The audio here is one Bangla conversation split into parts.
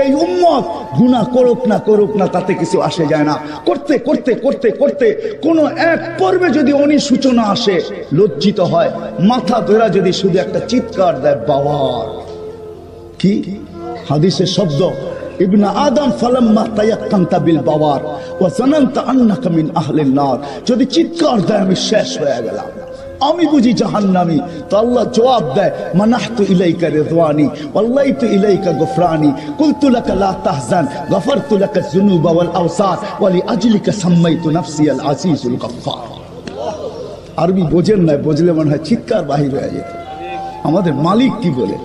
এই উম্মত গুনাহ করুক না তাতে কিছু আসে যায় না। করতে করতে করতে করতে কোন এক পর্বে যদি অনুশোচনা আসে, লজ্জিত হয়, মাথা ধরা যদি শুধু একটা চিৎকার দেয়, বাবার কি হাদিসের শব্দ, ইবনে আদম ফালাম্মা তায়াক্কানতা বিল বাওয়ার ওয়া জানানতা আন্নাকা মিন আহলিন নার, যদি চিৎকার দেয় আমি শেষ হয়ে গেলাম, আমি বুঝি জাহান্নামী, তো আল্লাহ জবাব দেয় মানাহতু ইলাইকা রিদওয়ানি ওয়াল্লাইতু ইলাইকা গুফরানি কুলতু লাকা লা তাহজান গফারতু লাকা যুনুবা ওয়াল আওসার ওয়া লিআজলিকা সাম্মাইতু নাফসি আল আজিজুল গফফার। আরবি বোঝেন না, বুঝলে মনে হয় চিৎকার বাহির হয়ে যেত। আমাদের মালিক কি বলে,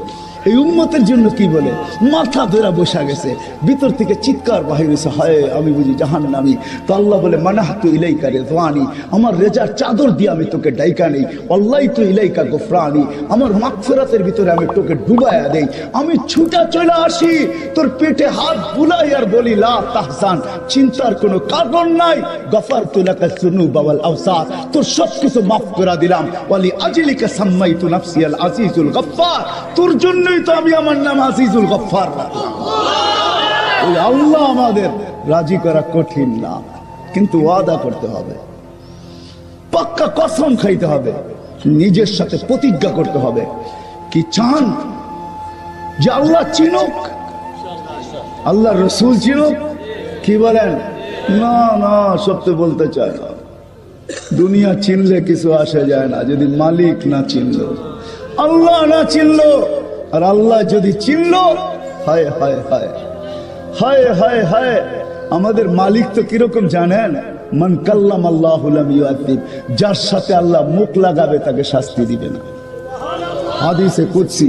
এই উম্মতের জন্য কি বলে, মাথা ধরা বসা গেছে, ভিতর থেকে চিৎকার বাহির হয়েছে, হায় আমি বুঝি জাহান্নামী। তো আল্লাহ বলে মানাহতু ইলাইকা রিদওয়ানি, আমার রেজার চাদর দিয়ে আমি তোকে ডাইকা নেই, ওয়াল্লাইতু ইলাইকা গুফরানি, আমার মাগফিরাতের ভিতরে আমি তোকে ডুবায়া দেই, আমি ছুটা চলে আসি তোর পেটে হাত বুলাই আর বলি লা তাহজান, চিন্তার কোনো কারণ নাই, গফারতু লাকা যুনুবা ওয়াল আওসার, তোর সবকিছু মাফ করে দিলাম, ওয়া লিআজলিকা সাম্মাইতু নাফসি আল আজিজুল গফফার, তোর জন্য তো আমি আমার নাম আজিজুল গফফার রাখলাম। ওই আল্লাহ আমাদের রাজি করা কঠিন না, কিন্তু ওয়াদা করতে হবে, পাক্কা কসম খাইতে হবে, নিজের সাথে প্রতিজ্ঞা করতে হবে। কি চান যে আল্লাহ চিনুক, আল্লাহ রসুল চিনুক? কি বলেন? না না, সত্য বলতে চায় না, দুনিয়া চিনলে কিছু আসে যায় না যদি মালিক না চিনল, আল্লাহ না চিনল। আর আল্লাহ যদি চিনল, হায় হায় হায় হায় হায় হায়, আমাদের মালিক তো কিরকম জানেন? মান কাল্লাম আল্লাহু লাম ইউআযিব, যার সাথে আল্লাহ মুখ লাগাবে তাকে শাস্তি দিবে না। হাদিসে কুদসি,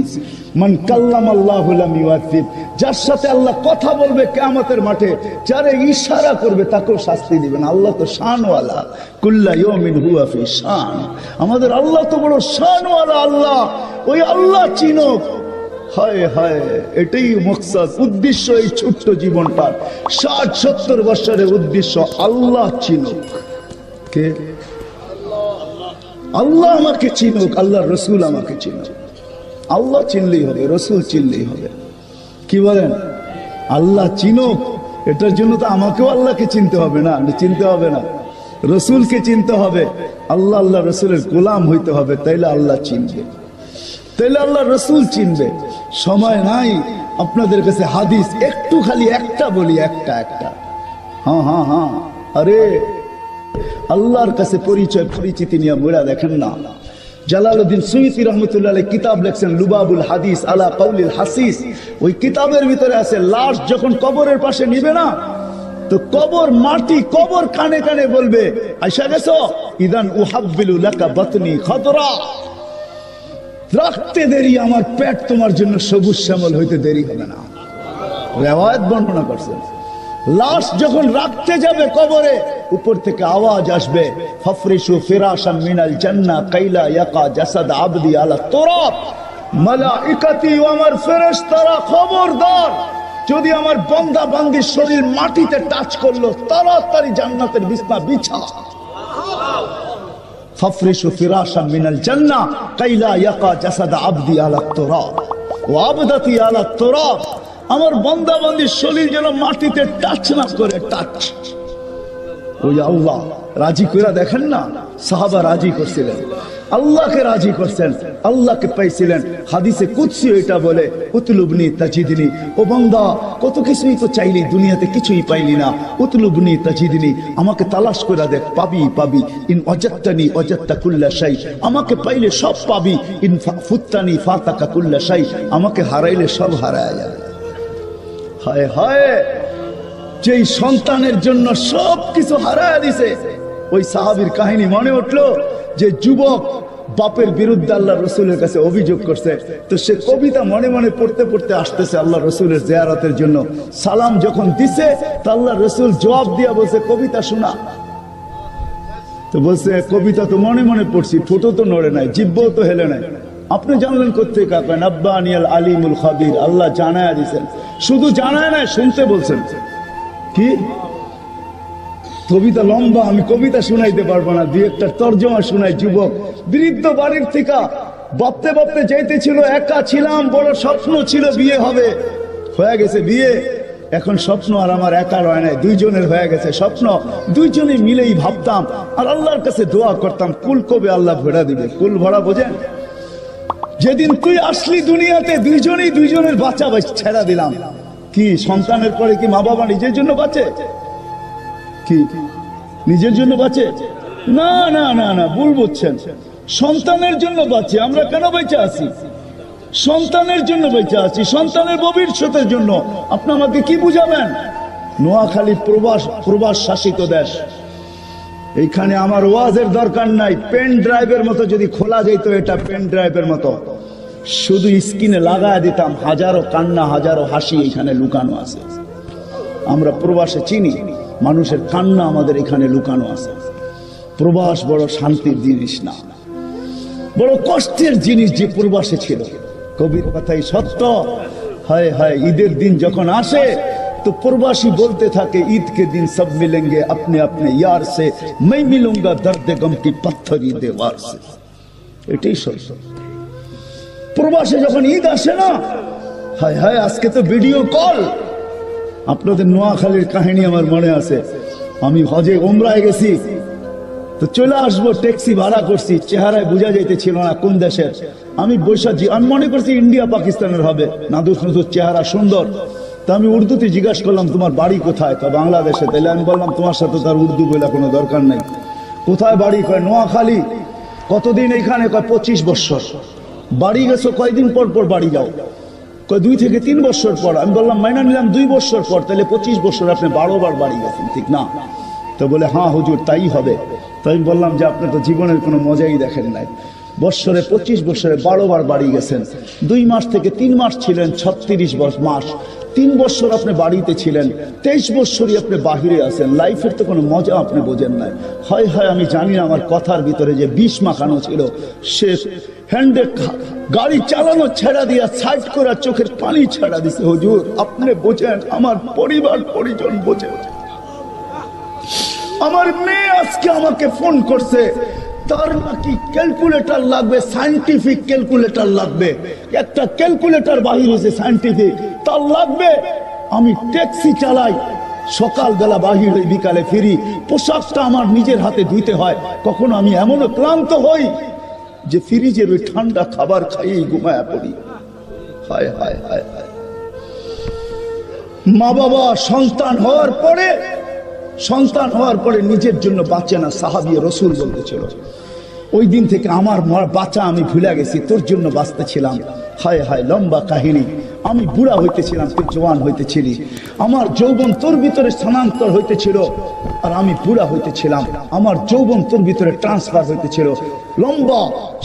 মান কাল্লাম আল্লাহু লাম ইউআযিব, যার সাথে আল্লাহ কথা বলবে কিয়ামতের মাঠে, যারে ইশারা করবে তাকেও শাস্তি দিবে না। আল্লাহ তো শানওয়ালা, কুল্লা ইয়াউমিন হুয়া ফি শান, আমাদের আল্লাহ তো বড় শানওয়ালা আল্লাহ। ওই আল্লাহ চিনুক, হায় হায়, এটাই মকসদ, উদ্দেশ্য এই ছোট্ট জীবনটার, 60-70 বছরের উদ্দেশ্য আল্লাহ চিনুক। কে? আল্লাহ আমাকে চিনুক, আল্লাহ রসুল আমাকে চিনুক। আল্লাহ চিনলেই হবে, রসুল চিনলেই হবে। কি বলেন? আল্লাহ চিনুক, এটার জন্য তো আমাকেও আল্লাহকে চিনতে হবে না, চিনতে হবে না, রসুলকে চিনতে হবে, আল্লাহ আল্লাহ রসুলের গোলাম হইতে হবে, তাইলে আল্লাহ চিনবে, তাইলে আল্লাহ রসুল চিনবে। সময় নাই আপনাদের কাছে, হাদিস একটু খালি একটা বলি, একটা একটা। হ্যাঁ হ্যাঁ হ্যাঁ, আরে আল্লাহর কাছে পরিচয় পরিচিতি নিয়ে মোড়া দেখেন না। জালালউদ্দিন সুয়ুতী রহমতুল্লাহ আলাইহি কিতাব লিখছেন লুবাবুল হাদিস আলা কাউলিল হাসিস। ওই কিতাবের ভিতরে আছে, লাশ যখন কবরের পাশে নিবে না, তো কবর মাটি, কবর কানে কানে বলবে আইসা গেছো, ইদান উহাব্বিলু লাকা বাতনি খাদরা, রাখতে দেরি, আমার পেট তোমার জন্য সবুজ শ্যামল হইতে দেরি হবে না। রিওয়ায়াত বর্ণনা করছেন, লাশ যখন রাখতে যাবে কবরে, উপর থেকে আওয়াজ আসবে, ফাফরিশু ফিরাশাম মিনাল জান্নাহ কাইলা ইয়াকা জাসাদ আবদি আলা তুরাব, মালাইকাতি ও আমার ফেরেশতারা খবরদার, যদি আমার বান্দা বান্দির শরীর মাটিতে টাচ করলো, তাড়াতাড়ি জান্নাতের বিছনা বিছা। ফাফরিশু ফিরাশাম মিনাল জান্নাহ কাইলা ইয়াকা জাসাদ আবদি আলা তুরাব ওয়া আবদাতি আলা তুরাব, আমার বান্দা বান্দির শরীর যেন মাটিতে টাচ না করে, টাচ। ওই আল্লাহ রাজি করে দেখেন না, সাহাবা রাজি করছিলেন, আল্লাহকে রাজি করছেন, আল্লাহকে পাইছিলেন। হাদিসে কুদসি এটা বলে, উতলুবনি তাজিদনি, ও বান্দা কত কিছুই তো চাইলি, দুনিয়াতে কিছুই পাইলি না, উতলুবনি তাজিদনি, আমাকে তালাশ করে দেখ, পাবি পাবি। ইন ওয়াজাদতানি ওয়াজাদতা কুল্লা শাই, আমাকে পাইলে সব পাবি। ইন ফুত্তানি ফাতাকা কুল্লা শাই, আমাকে হারাইলে সব হারায় যাবে। হায় হায়, যেই সন্তানের জন্য সব কিছু হারায় দিছে, ওই সাহাবীর কাহিনী মনে উঠলো, যে যুবক বাপের বিরুদ্ধে আল্লাহ রসুলের কাছে অভিযোগ করছে, তো সে কবিতা মনে মনে পড়তে পড়তে আসতেছে আল্লাহ রসুলের জিয়ারতের জন্য। সালাম যখন দিছে, তো আল্লাহ রসুল জবাব দিয়া বলছে, কবিতা শোনা। তো বলছে, কবিতা তো মনে মনে পড়ছি, ঠোঁটো তো নড়ে নাই, জিহ্বাও তো হেলে নাই। আপনি জানলেন কোথেকে? আপনার আব্বানিয়াল আলিমুল খাবির, আল্লাহ জানায়া দিছেন। শুধু জানায় নাই, শুনতে বলছেন। কি কবিতা লম্বা, আমি কবিতা শুনাইতে পারবো না, দুই একটা তর্জমা শুনাই। যুবক বৃদ্ধ বাড়ির থেকে ভাবতে ভাবতে যাইতেছিল, একা ছিলাম, বড় স্বপ্ন ছিল বিয়ে হবে, হয়ে গেছে বিয়ে, এখন স্বপ্ন আর আমার একার হয় নাই, দুইজনের হয়ে গেছে স্বপ্ন। দুইজনে মিলেই ভাবতাম আর আল্লাহর কাছে দোয়া করতাম কুল কবে আল্লাহ ভরা দিবে। কুল ভরা বোঝেন? যেদিন তুই আসলি দুনিয়াতে দুইজনেই দুইজনের বাচ্চা ছেড়া দিলাম। কি সন্তানের পরে কি মা বাবা নিজের জন্য বাঁচে? কি নিজের জন্য বাঁচে? না না না না, ভুল বুঝছেন। সন্তানের জন্য বাঁচি। আমরা কেন বেঁচে আছি? সন্তানের জন্য বেঁচে আছি, সন্তানের ভবিষ্যতের জন্য। আপনি আমাকে কি বুঝাবেন? নোয়াখালী প্রবাস শাসিত দেশ, এইখানে আমার ওয়াজের দরকার নাই। পেন ড্রাইভের মতো যদি খোলা যেত, এটা পেন ড্রাইভের মতো শুধু স্ক্রিনে লাগায় দিতাম, হাজারো কান্না হাজারো হাসি এখানে লুকানো আছে। আমরা প্রবাসে চিনি, মানুষের কান্না আমাদের এখানে লুকানো আছে। প্রবাস বড় শান্তির জিনিস না, বড় কষ্টের জিনিস যে প্রবাসে ছিল। কবির কথাই সত্য। হায় হায়, ঈদের দিন যখন আসে তো প্রবাসী বলতে থাকে, ঈদ के दिन सब मिलेंगे अपने अपने यार से, मैं मिलूंगा दर्द गम की पत्थरी दीवार से। এটাই সত্য। প্রবাসে যখন ঈদ আসে না, হায় হায়, আজকে তো ভিডিও কল। আপনাদের নোয়াখালীর কাহিনী আমার মনে আছে। আমি হজে ওমরায় গেছি, তো চলে আসবো, ট্যাক্সি ভাড়া করছি, চেহারায় বোঝা যাইতেছিল না কোন দেশের। আমি বৈশাখী, আমি মনে করছি ইন্ডিয়া পাকিস্তানের হবে, নাদুস নদুস চেহারা সুন্দর। তো আমি উর্দুতে জিজ্ঞাসা করলাম তোমার বাড়ি কোথায়? তো বাংলাদেশে। তাহলে আমি বললাম তোমার সাথে তার উর্দু বলে কোনো দরকার নেই। কোথায় বাড়ি? কয় নোয়াখালী। কতদিন এখানে? কয় 25 বছর। বাড়ি গেছো কয়দিন পর পর বাড়ি যাও? কয় 2 থেকে 3 বছর পর। আমি বললাম মাইনা নিলাম 2 বছর পর, তাহলে 25 বছর আপনি 12 বার বাড়ি গেছেন, ঠিক না? তো বলে হ্যাঁ হুজুর তাই হবে। তো আমি বললাম যে আপনি তো জীবনের কোনো মজাই দেখেন নাই। বৎসরে 25 বছরে 12 বার বাড়ি গেছেন। 2 মাস থেকে 3 মাস ছিলেন, 36 মাস। 3 বছর আপনি বাড়িতে ছিলেন, 23 বছরই আপনি বাহিরে আছেন। লাইফের তো কোনো মজা আপনি বোঝেন নাই। হয় হয় আমি জানি না আমার কথার ভিতরে যে বিষ মাখানো ছিল। সে হ্যান্ডে গাড়ি চালানো ছেড়া দিয়া সাইড করে চোখের পানি ছেড়া দিছে। হুজুর আপনি বোঝেন, আমার পরিবার পরিজন বোঝেন। আমার মেয়ে আজকে আমাকে ফোন করছে, তার নাকি ক্যালকুলেটর লাগবে, সায়েন্টিফিক ক্যালকুলেটর লাগবে। একটা ক্যালকুলেটর বাহির হয়েছে সায়েন্টিফিক, তার লাগবে। আমি ট্যাক্সি চালাই, সকালবেলা বাহির হই, বিকালে ফিরি। পোশাকটা আমার নিজের হাতে ধুইতে হয়। কখনো আমি এমনও ক্লান্ত হই যে ফ্রিজের ওই ঠান্ডা খাবার খাইয়েই ঘুমায়া পড়ি। হায় হায় হায় হায়। মা বাবা সন্তান হওয়ার পরে নিজের জন্য বাঁচে না। সাহাবী রাসূল বলতেছিল, ওই দিন থেকে আমার বাঁচা আমি ভুলে গেছি, তোর জন্য বাঁচতেছিলাম। হায় হায়, লম্বা কাহিনী। আমি বুড়া হইতেছিলাম, তুই জওয়ান হইতেছিলি। আমার যৌবন তোর ভিতরে স্থানান্তর হইতেছিল, আর আমি বুড়া হইতেছিলাম। আমার যৌবন তোর ভিতরে ট্রান্সফার হইতেছিল। লম্বা,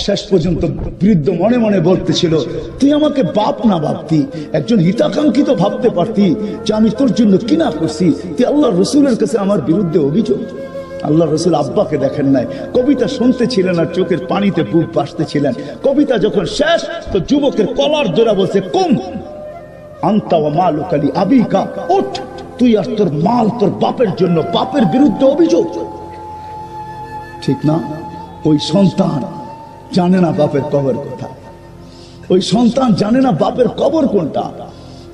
শেষ পর্যন্ত বৃদ্ধ মনে মনে বলতেছিল, তুই আমাকে বাপ না ভাবতি, একজন হিতাকাঙ্ক্ষিত ভাবতে পারতি যে আমি তোর জন্য কিনা করছি। তুই আল্লাহ রসুলের কাছে আমার বিরুদ্ধে অভিযোগ। আল্লাহ রসুল আব্বাকে দেখেন নাই, কবিতা শুনতেছিলেন আর চোখের পানিতে বুক ভাসতেছিলেন। কবিতা যখন শেষ, তো যুবকের কলার ধরে বলছে, কুম আনতা ওয়া মালুকা লি আবিকা, উঠ, তুই আর তোর মাল তোর বাপের জন্য, বাপের বিরুদ্ধে অভিযোগ। ঠিক না? ওই সন্তান জানে না বাপের কবর কোথায়, ওই সন্তান জানে না বাপের কবর কোনটা।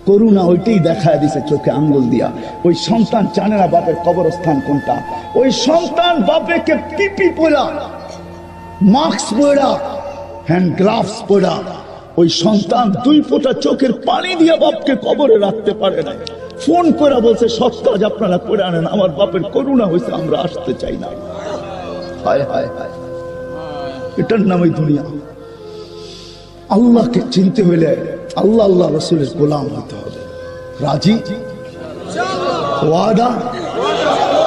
করুণা ওইটাই দেখায় দিছে চোখে আঙ্গুল দিয়া। ওই সন্তান জানে না বাপের কবরস্থান কোনটা। ওই সন্তান বাপেকে পিপি পরা, মাস্ক পরা, হ্যান্ড গ্লাভস পরা, ওই সন্তান 2 ফোঁটা চোখের পানি দিয়ে বাপকে কবরে রাখতে পারে না। ফোন করে বলছে, সৎ কাজ আপনারা করে আনেন, আমার বাপের করুণা হয়েছে, আমরা আসতে চাই না। হায় হায় হায়, এটার নামই দুনিয়া। আল্লাহকে চিনতে হইলে আল্লাহ আল্লাহ রসুলের গোলাম হতে হবে। রাজি, ওয়াদা,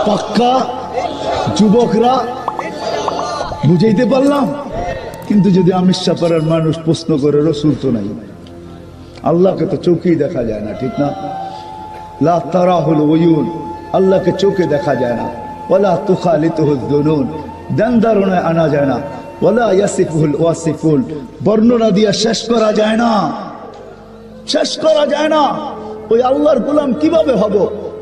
পাক্কা। যুবকরা বুঝাইতে পারলাম? কিন্তু যদি আমিষাপাড়ার মানুষ প্রশ্ন করে, রসুল তো নাই, আল্লাহকে তো চোখেই দেখা যায় না, ঠিক না? লা তারাহুল উয়ুন, আল্লাহকে চোখে দেখা যায় না। ওয়ালা তুখালিতুহুদ দুনুন, ধ্যান ধারণায় আনা যায় না। ওয়ালা ইয়াসিফুল ওয়াসিফুল, বর্ণনা দিয়ে শেষ করা যায় না, শেষ করা যায় না। ওই আল্লাহর গোলাম কিভাবে হব?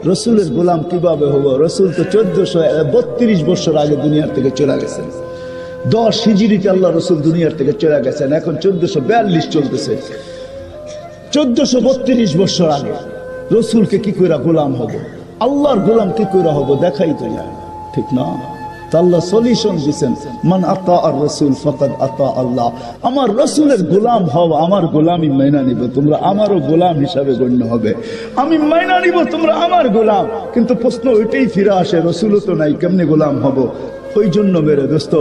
রসুলের গোলাম কিভাবে হব? রসুল তো 1432 বছর আগে দুনিয়ার থেকে চলে গেছেন। 10 হিজরিতে আল্লাহ রসুল দুনিয়ার থেকে চলে গেছেন। এখন 1442 চলতেছে। 1432 বছর আগে রসুলকে কি করে গোলাম হব, আল্লাহর গোলাম কি করে হব দেখাই তো যায় না, ঠিক না? আল্লাহ সলিউশন দিয়েছেন, মান আতা আর রসুল ফাকাদ আতা আল্লাহ। আমার রসুলের গোলাম হও, আমার গোলামি মাইনা নিব, তোমরা আমারও গোলাম হিসাবে গণ্য হবে। আমি মাইনা নিব, তোমরা আমার গোলাম। কিন্তু প্রশ্ন ওইটাই ফিরে আসে, রসুলও তো নাই, কেমনে গোলাম হব? ওই জন্য মেরে দোস্ত,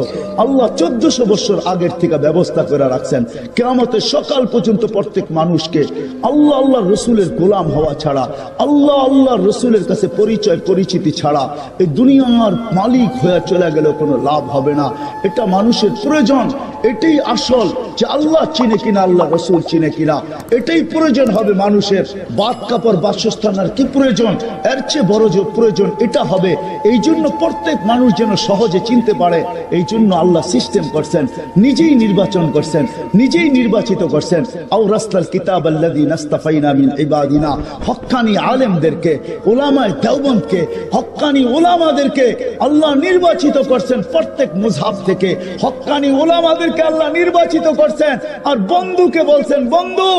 আল্লাহ 1400 বছর আগের থেকে ব্যবস্থা করে রাখছেন, কিয়ামতের সকাল পর্যন্ত প্রত্যেক মানুষকে আল্লাহ আল্লাহ রসুলের গোলাম হওয়া ছাড়া, আল্লাহ আল্লাহ রসুলের কাছে পরিচয় পরিচিতি ছাড়া এই দুনিয়ার মালিক হয়ে চলে গেলে কোনো লাভ হবে না। এটা মানুষের প্রয়োজন, এটাই আসল, যে আল্লাহ চিনে কিনা, আল্লাহ রসুল চিনে কিনা, এটাই প্রয়োজন হবে মানুষের। বাদ কাপড় বাসস্থান আর কি প্রয়োজন, এর চেয়ে বড় যে প্রয়োজন এটা হবে। এই জন্য প্রত্যেক মানুষ যেন সহজে চিনতে পারে, এই জন্য আল্লাহ সিস্টেম করছেন, নিজেই নির্বাচন করছেন, নিজেই নির্বাচিত করছেন। আও রাসলাল কিতাব আল্লাযী নাস্তাফাইনা মিন ইবাদিনা, হক্কানি আলেমদেরকে, উলামায়ে দেওবন্দকে, হক্কানি উলামাদেরকে আল্লাহ নির্বাচিত করছেন। প্রত্যেক মুযহাব থেকে হক্কানি উলামাদেরকে আল্লাহ নির্বাচিত করছেন। আর বন্ধুকে বলছেন, বন্ধু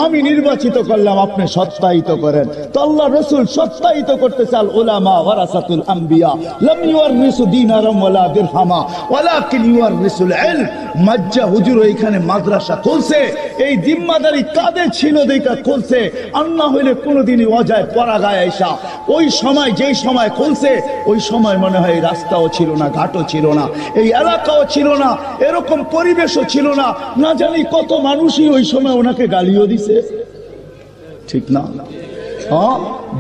আমি নির্বাচিত করলাম, আপনি সত্যায়িত করেন। তো আল্লাহ রাসূল সত্যায়িত করতে চাল, উলামা ওয়ারাসাতুল আম্বিয়া লাম ইউরিসু দিনারাম ওয়ালা দিরহামা ওয়ালাকিন ইউরিসুল ইলম। মাজ্জা হুজুর এখানে মাদ্রাসা খুলছে, এই জিম্মাদারি কাঁধে ছিল দেখা খুলছে, আর না হইলে কোনোদিনই অজায় পড়া গায়ে আইসা। ওই সময় যেই সময় খুলছে, ওই সময় মনে হয় রাস্তাও ছিল না, ঘাটও ছিল না, এই এলাকাও ছিল না, এরকম পরিবেশও ছিল না। না জানি কত মানুষই ওই সময় ওনাকে গালিও দিছে, ঠিক না?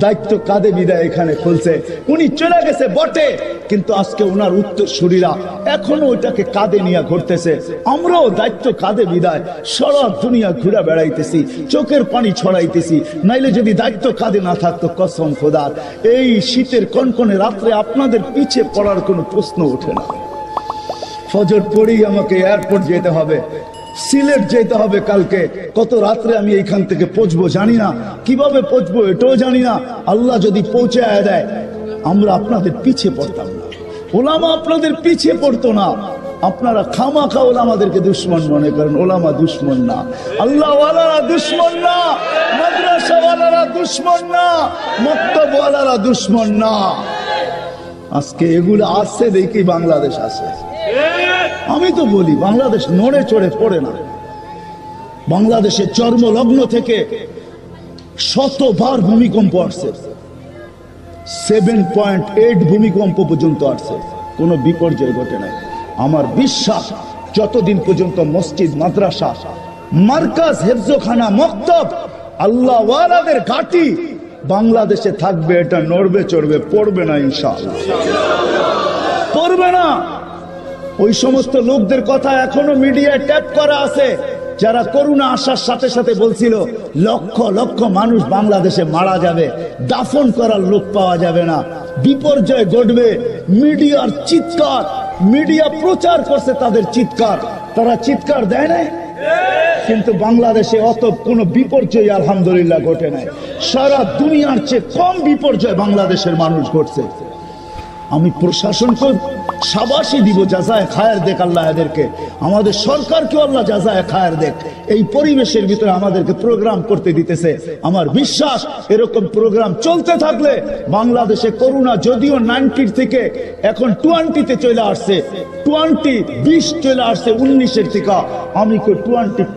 দায়িত্ব কাঁধে বিদায় এখানে খুলছে, উনি চলে গেছে বটে, কিন্তু আজকে ওনার উত্তরসূরিরা এখনো ওইটাকে কাঁধে নিয়ে ঘুরতেছে। আমরাও দায়িত্ব কাঁধে বিদায় সারা দুনিয়া ঘুরে বেড়াইতেছি, চোখের পানি ছড়াইতেছি। নাইলে যদি দায়িত্ব কাঁধে না থাকতো, কসম খোদার এই শীতের কনকনে রাত্রে আপনাদের পিছে পড়ার কোনো প্রশ্ন ওঠে না। ফজর পড়েই আমাকে এয়ারপোর্ট যেতে হবে, সিলেট যেতে হবে কালকে। কত রাত্রে আমি এইখান থেকে পৌঁছবো জানি না, কিভাবে পৌঁছবো এটাও জানি না। আল্লাহ যদি পৌঁছায় দেয়, আমরা আপনাদের পিছে পড়তাম না, ওলামা আপনাদের পিছে পড়তো না। আপনারা খামাখা ওলামাদেরকে দুশ্মন মনে করেন, ওলামা দুশ্মন না, আল্লাহ ওয়ালারা দুশ্মন না, মাদ্রাসা ওয়ালারা দুশ্মন না, মক্তব ওয়ালারা দুশ্মন না। আজকে এগুলো আসছে দেখি বাংলাদেশ আছে। আমি তো বলি বাংলাদেশ নড়ে চড়ে পড়ে না। বাংলাদেশের চর্মলগ্ন থেকে শতবার ভূমিকম্প আসছে, 7.8 ভূমিকম্প পর্যন্ত আসছে, কোনো বিপর্যয় ঘটে নাই। আমার বিশ্বাস যতদিন পর্যন্ত মসজিদ, মাদ্রাসা, মার্কাজ, হেফজখানা, মক্তব, আল্লাহ ওয়ালাদের ঘাঁটি বাংলাদেশে থাকবে, এটা নড়বে চড়বে, পড়বে না ইনশাআল্লাহ, পড়বে না। ওই সমস্ত লোকদের কথা এখনো মিডিয়ায় ট্যাপ করা আছে, যারা করোনা আসার সাথে সাথে বলছিল লক্ষ লক্ষ মানুষ বাংলাদেশে মারা যাবে, দাফন করার লোক পাওয়া যাবে না, বিপর্যয় ঘটবে। মিডিয়ার চিৎকার, মিডিয়া প্রচার করছে তাদের চিৎকার, তারা চিৎকার দেয় নাই, কিন্তু বাংলাদেশে অত কোনো বিপর্যয় আলহামদুলিল্লাহ ঘটে নাই। সারা দুনিয়ার চেয়ে কম বিপর্যয় বাংলাদেশের মানুষ ঘটছে। আমি প্রশাসনকে শাবাশি দিব, জাযায়ে খায়ের দেখ আল্লাহ এদেরকে, আমাদের সরকারকেও আল্লাহ জাযায়ে খায়ের দেখ। এই পরিবেশের ভিতরে আমাদেরকে প্রোগ্রাম করতে দিতেছে। আমার বিশ্বাস এরকম প্রোগ্রাম চলতে থাকলে বাংলাদেশে করোনা যদিও 90 থেকে এখন 20-তে চলে আসছে, 20 চলে আসছে 19-এর থেকে, আমি কই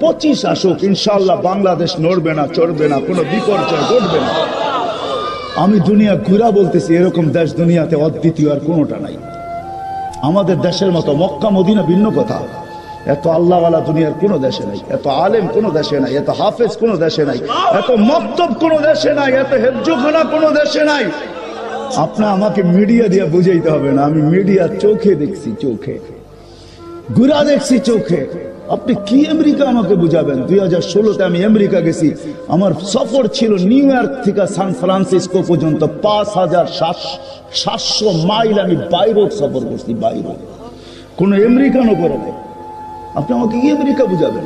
25 আসুক, ইনশাআল্লাহ বাংলাদেশ নড়বে না, চড়বে না, কোনো বিপর্যয় ঘটবে না। আমি দুনিয়া ঘুরা বলতেছি, এরকম দেশ দুনিয়াতে অদ্বিতীয় আর কোনোটা নাই। আমাদের দেশের মতো মক্কা মদিনা ভিন্ন কথা, এত আল্লাহওয়ালা দুনিয়ার কোনো দেশে নাই, এত আলেম কোনো দেশে নাই, এত হাফেজ কোনো দেশে নাই, এত মক্তব কোনো দেশে নাই, এত হেফজখানা কোনো দেশে নাই। আপনি আমাকে মিডিয়া দিয়ে বুঝাইতে হবে না, আমি মিডিয়া চোখে দেখছি, চোখে ঘুরা দেখছি, চোখে। আপনি কি আমেরিকা আমাকে বুঝাবেন? 2016-তে আমি আমেরিকা গেছি, আমার সফর ছিল নিউ ইয়র্ক থেকে সান ফ্রান্সিসকো পর্যন্ত 5700 মাইল আমি বাইরে সফর করছি, বাইরে কোনো আমেরিকানও করে নাই। আপনি আমাকে কি আমেরিকা বুঝাবেন?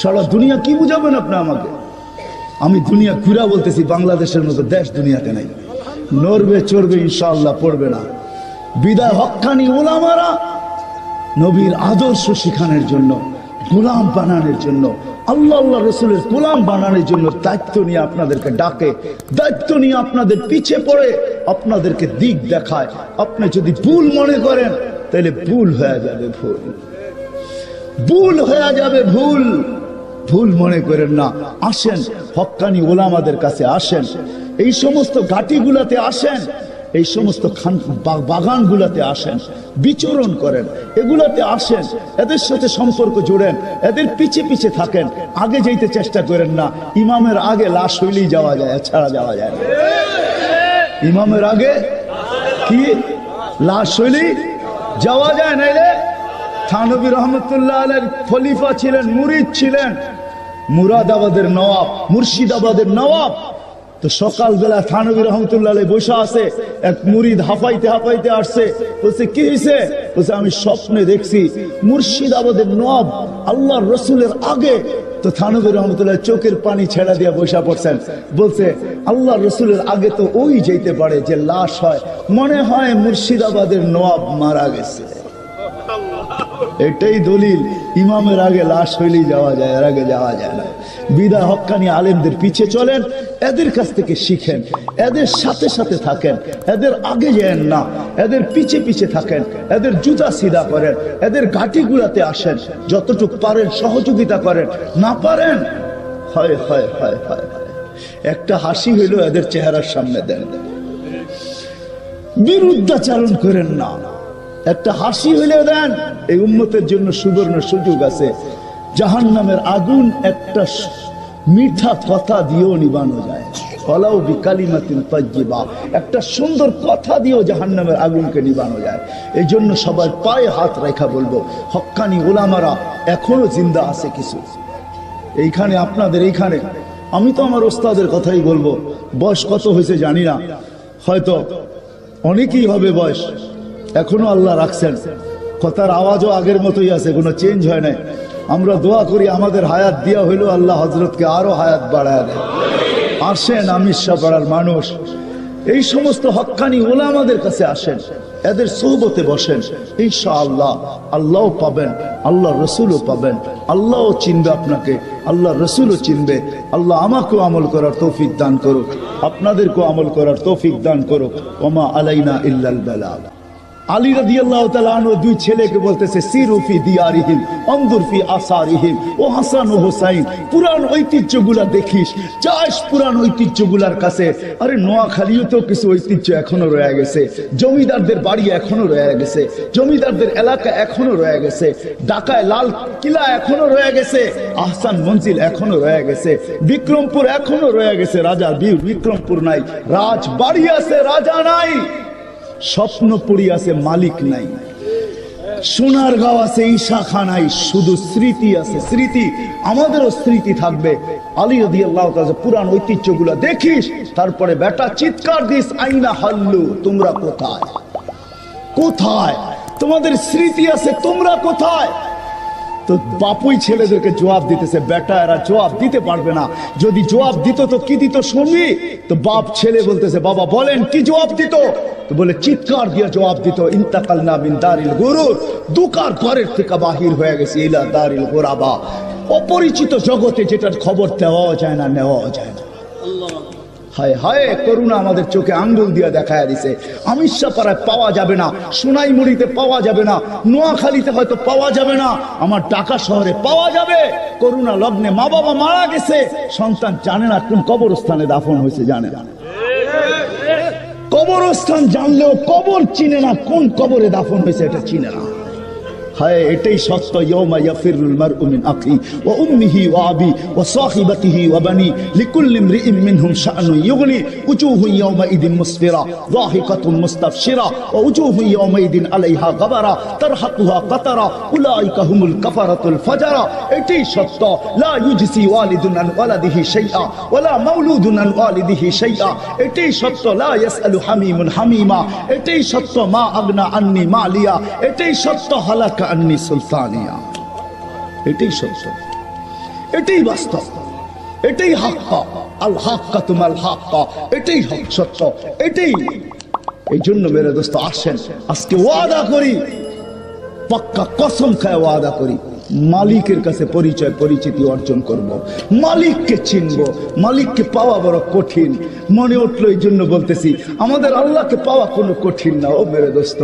সারা দুনিয়া কি বুঝাবেন আপনি আমাকে? আমি দুনিয়া ঘুরা বলতেছি, বাংলাদেশের মতো দেশ দুনিয়াতে নাই, নড়বে চড়বে ইনশাআল্লাহ, পড়বে না। বিদায় হক্কানি উলামারা নবীর আদর্শ শিখানোর জন্য, গোলাম বানানোর জন্য আল্লাহ আল্লাহ রসুলের গোলাম বানানোর জন্য দায়িত্ব নিয়ে আপনাদেরকে ডাকে, দায়িত্ব নিয়ে আপনাদের পিছে পড়ে আপনাদেরকে দিক দেখায়। আপনি যদি ভুল মনে করেন তাহলে ভুল হয়ে যাবে, ভুল হয়ে যাবে, ভুল মনে করেন না। আসেন হক্কানি ওলামাদের কাছে আসেন, এই সমস্ত ঘাটিগুলাতে আসেন, এই সমস্ত বাগানগুলাতে আসেন, বিচরণ করেন, এগুলাতে আসেন, এদের সাথে সম্পর্ক জোড়েন, এদের পিছে পিছে থাকেন। আগে যেতে চেষ্টা করেন না। ইমামের আগে লাশ হইলেই যাওয়া যায়, ছাড়া যাওয়া যায় না। ইমামের আগে কি লাশ হইলেই যাওয়া যায়, নাইলে থানভী রহমতুল্লাহ আলাইহির খলিফা ছিলেন, মুরিদ ছিলেন, মুরাদাবাদের নওয়াব, মুর্শিদাবাদের নওয়াব। তো সকালবেলা থানভী রহমতুল্লাহ আলাইহি বসে আছে, এক মুরিদ হাফাইতে হাফাইতে আসছে, বলছে কি হয়েছে? বলছে আমি স্বপ্নে দেখছি মুর্শিদাবাদের নওয়াব আল্লাহর রসুলের আগে। তো থানভী রহমতুল্লাহ চোখের পানি ছেড়া দিয়ে বসে পড়ছেন, বলছে আল্লাহর রসুলের আগে তো ওই যেতে পারে যে লাশ হয়, মনে হয় মুর্শিদাবাদের নওয়াব মারা গেছে। এটাই দলিল, ইমামের আগে লাশ হইলেই যাওয়া যায়, এর আগে যাওয়া যায় না। বিদায় হক্কানি আলেমদের পিছে চলেন, এদের কাছ থেকে শিখেন, এদের সাথে সাথে থাকেন, এদের আগে যান না, এদের পিছে পিছে থাকেন, এদের জুতা সিধা করেন, এদের ঘাটিগুলাতে আসেন, যতটুকু পারেন সহযোগিতা করেন, না পারেন হয় হয় হয় হয় একটা হাসি হইলো এদের চেহারার সামনে দেন, বিরুদ্ধাচারণ করেন না, একটা হাসি হইলে দেন। এই উম্মতের জন্য সুবর্ণ সুযোগ আছে। জাহান্নামের আগুন একটা মিঠা কথা দিয়েও নিবানো যায়, ফলাও বিকালিমাতিন তাইয়্যিবা, একটা সুন্দর কথা দিয়েও জাহান্নামের আগুনকে নিবানো যায়। এই জন্য সবার পায়ে হাত রেখা বলবো, হক্কানি ওলামারা এখনো জিন্দা আছে কিছু এইখানে, আপনাদের এইখানে। আমি তো আমার ওস্তাদের কথাই বলবো, বয়স কত হয়েছে জানি না, হয়তো অনেকই হবে বয়স, এখনো আল্লাহ রাখছেন, কথার আওয়াজও আগের মতোই আছে, কোনো চেঞ্জ হয় নাই। আমরা দোয়া করি আমাদের হায়াত দিয়া হইলো আল্লাহ হযরতকে আরো হায়াত বাড়ায় দেয়। আসেন আমিরশাহপাড়ার মানুষ, এই সমস্ত হক্কানি ওলামাদের কাছে আসেন, এদের সোহবতে বসেন, ইনশাআল্লাহ আল্লাহও পাবেন, আল্লাহ রসুলও পাবেন, আল্লাহও চিনবে আপনাকে, আল্লাহ রসুলও চিনবে। আল্লাহ আমাকেও আমল করার তৌফিক দান করুক, আপনাদেরকেও আমল করার তৌফিক দান করুক। ওমা আলাইনা ইল্লাল বালাগ। আলী রাদিয়াল্লাহু তাআলা আনহু দুই ছেলেকে বলতেছে, সিরু ফি দিয়ারিহিম আনজুর ফি আসারিহিম। ও হাসান ও হুসাইন, পুরান ঐতিহ্যগুলা দেখিস, যাস পুরান ঐতিহ্যগুলার কাছে। আরে নোয়াখালীও তো কিছু ঐতিহ্য এখনো রয়ে গেছে, জমিদারদের বাড়ি এখনো রয়ে গেছে, জমিদারদের এলাকা এখনো রয়ে গেছে, ঢাকায় লাল কিলা এখনো রয়ে গেছে, আহসান মঞ্জিল এখনো রয়ে গেছে, বিক্রমপুর এখনো রয়ে গেছে। রাজার বিক্রমপুর নাই, রাজবাড়ি আছে, রাজা নাই, স্বপ্নপুরী আছে, মালিক নাই, সোনারগাঁও আছে, ঈশা খান নাই, শুধু স্মৃতি আছে, স্মৃতি। আমাদেরও স্মৃতি থাকবে। আলী রাদিয়াল্লাহু তাআলা পুরান ঐতিহ্যগুলো দেখিস, তারপরে বেটা চিৎকার দিস, আইনা হাল্লু, তোমরা কোথায়, কোথায় তোমাদের স্মৃতি আছে, তোমরা কোথায়? তো বাপুই ছেলেদেরকে জবাব দিতেছে, বেটা এরা জবাব দিতে পারবে না, যদি জবাব দিত তো কি দিত শুনবি? তো বাপ ছেলে বলতেছে, বাবা বলেন কি জবাব দিত? তো বলে চিৎকার দিয়ে জবাব দিত, ইন্তাকালনা মিন দারিল গুরুর, দুকার ঘরের থেকে বাহির হয়ে গেছে, ইলা দারিল গুরাবা, অপরিচিত জগতে যেটার খবর দেওয়াও যায় না, নেওয়াও যায় না। হায় হায়, করুণা আমাদের চোখে আঙ্গুল দিয়ে দেখায় দিছে। আমিরশাহপাড়ায় পাওয়া যাবে না, সোনাইমুড়িতে পাওয়া যাবে না, নোয়াখালীতে হয়তো পাওয়া যাবে না, আমার ঢাকা শহরে পাওয়া যাবে। করুণা লগ্নে মা বাবা মারা গেছে, সন্তান জানে না কোন কবরস্থানে দাফন হয়েছে, জানে না, কবরস্থান জানলেও কবর চিনে না, কোন কবরে দাফন হয়েছে এটা চিনে না। হায়, এটাই সত্য। ইয়াউমা ইয়াফিরুল মারউ মিন আখি ওয়া উম্মিহি ওয়া আবি ওয়া সাহিবাতিহি ওয়া বানি লিকুল্লি ইমরিইন মিনহুম শাআনুন ইউগনি উজুহু ইয়াউমা ইদিন মুসফিরা যাহিকাতুন মুস্তাবশিরা ওয়া উজুহু ইয়াউমা ইদিন আলাইহা গাবারা তারহাকুহা কাতারা উলাইকা হুমুল কাফারাতুল ফাজারা। এটাই সত্য। লা ইউজসি ওয়ালিদুন আন ওয়ালাদিহি শাইআ ওয়া লা মাউলুদুন আন ওয়ালিদিহি শাইআ। এটাই সত্য। লা ইয়াসআলু হামিমুন হামিমা। এটাই সত্য। মা আগনা আন্নি মালিয়া। এটাই সত্য। হালাকা আন্নি সুলতানিয়া। এটাই সত্য, এটাই বাস্তব, এটাই হাক্কা। আল হাক্কা তুমাল হাক্কা, এটাই হক, সত্য, এটাই। এই জন্য মেরে দোস্ত আসেন, আজকে ওয়াদা করি, পাক্কা কসম খায় ওয়াদা করি, মালিকের কাছে পরিচিতি অর্জন করব, মালিককে চিনব। মালিককে পাওয়া বড় কঠিন মনে উঠলো, এই জন্য বলতেছি আমাদের আল্লাহকে পাওয়া কোনো কঠিন না। ও মেরে দোস্ত,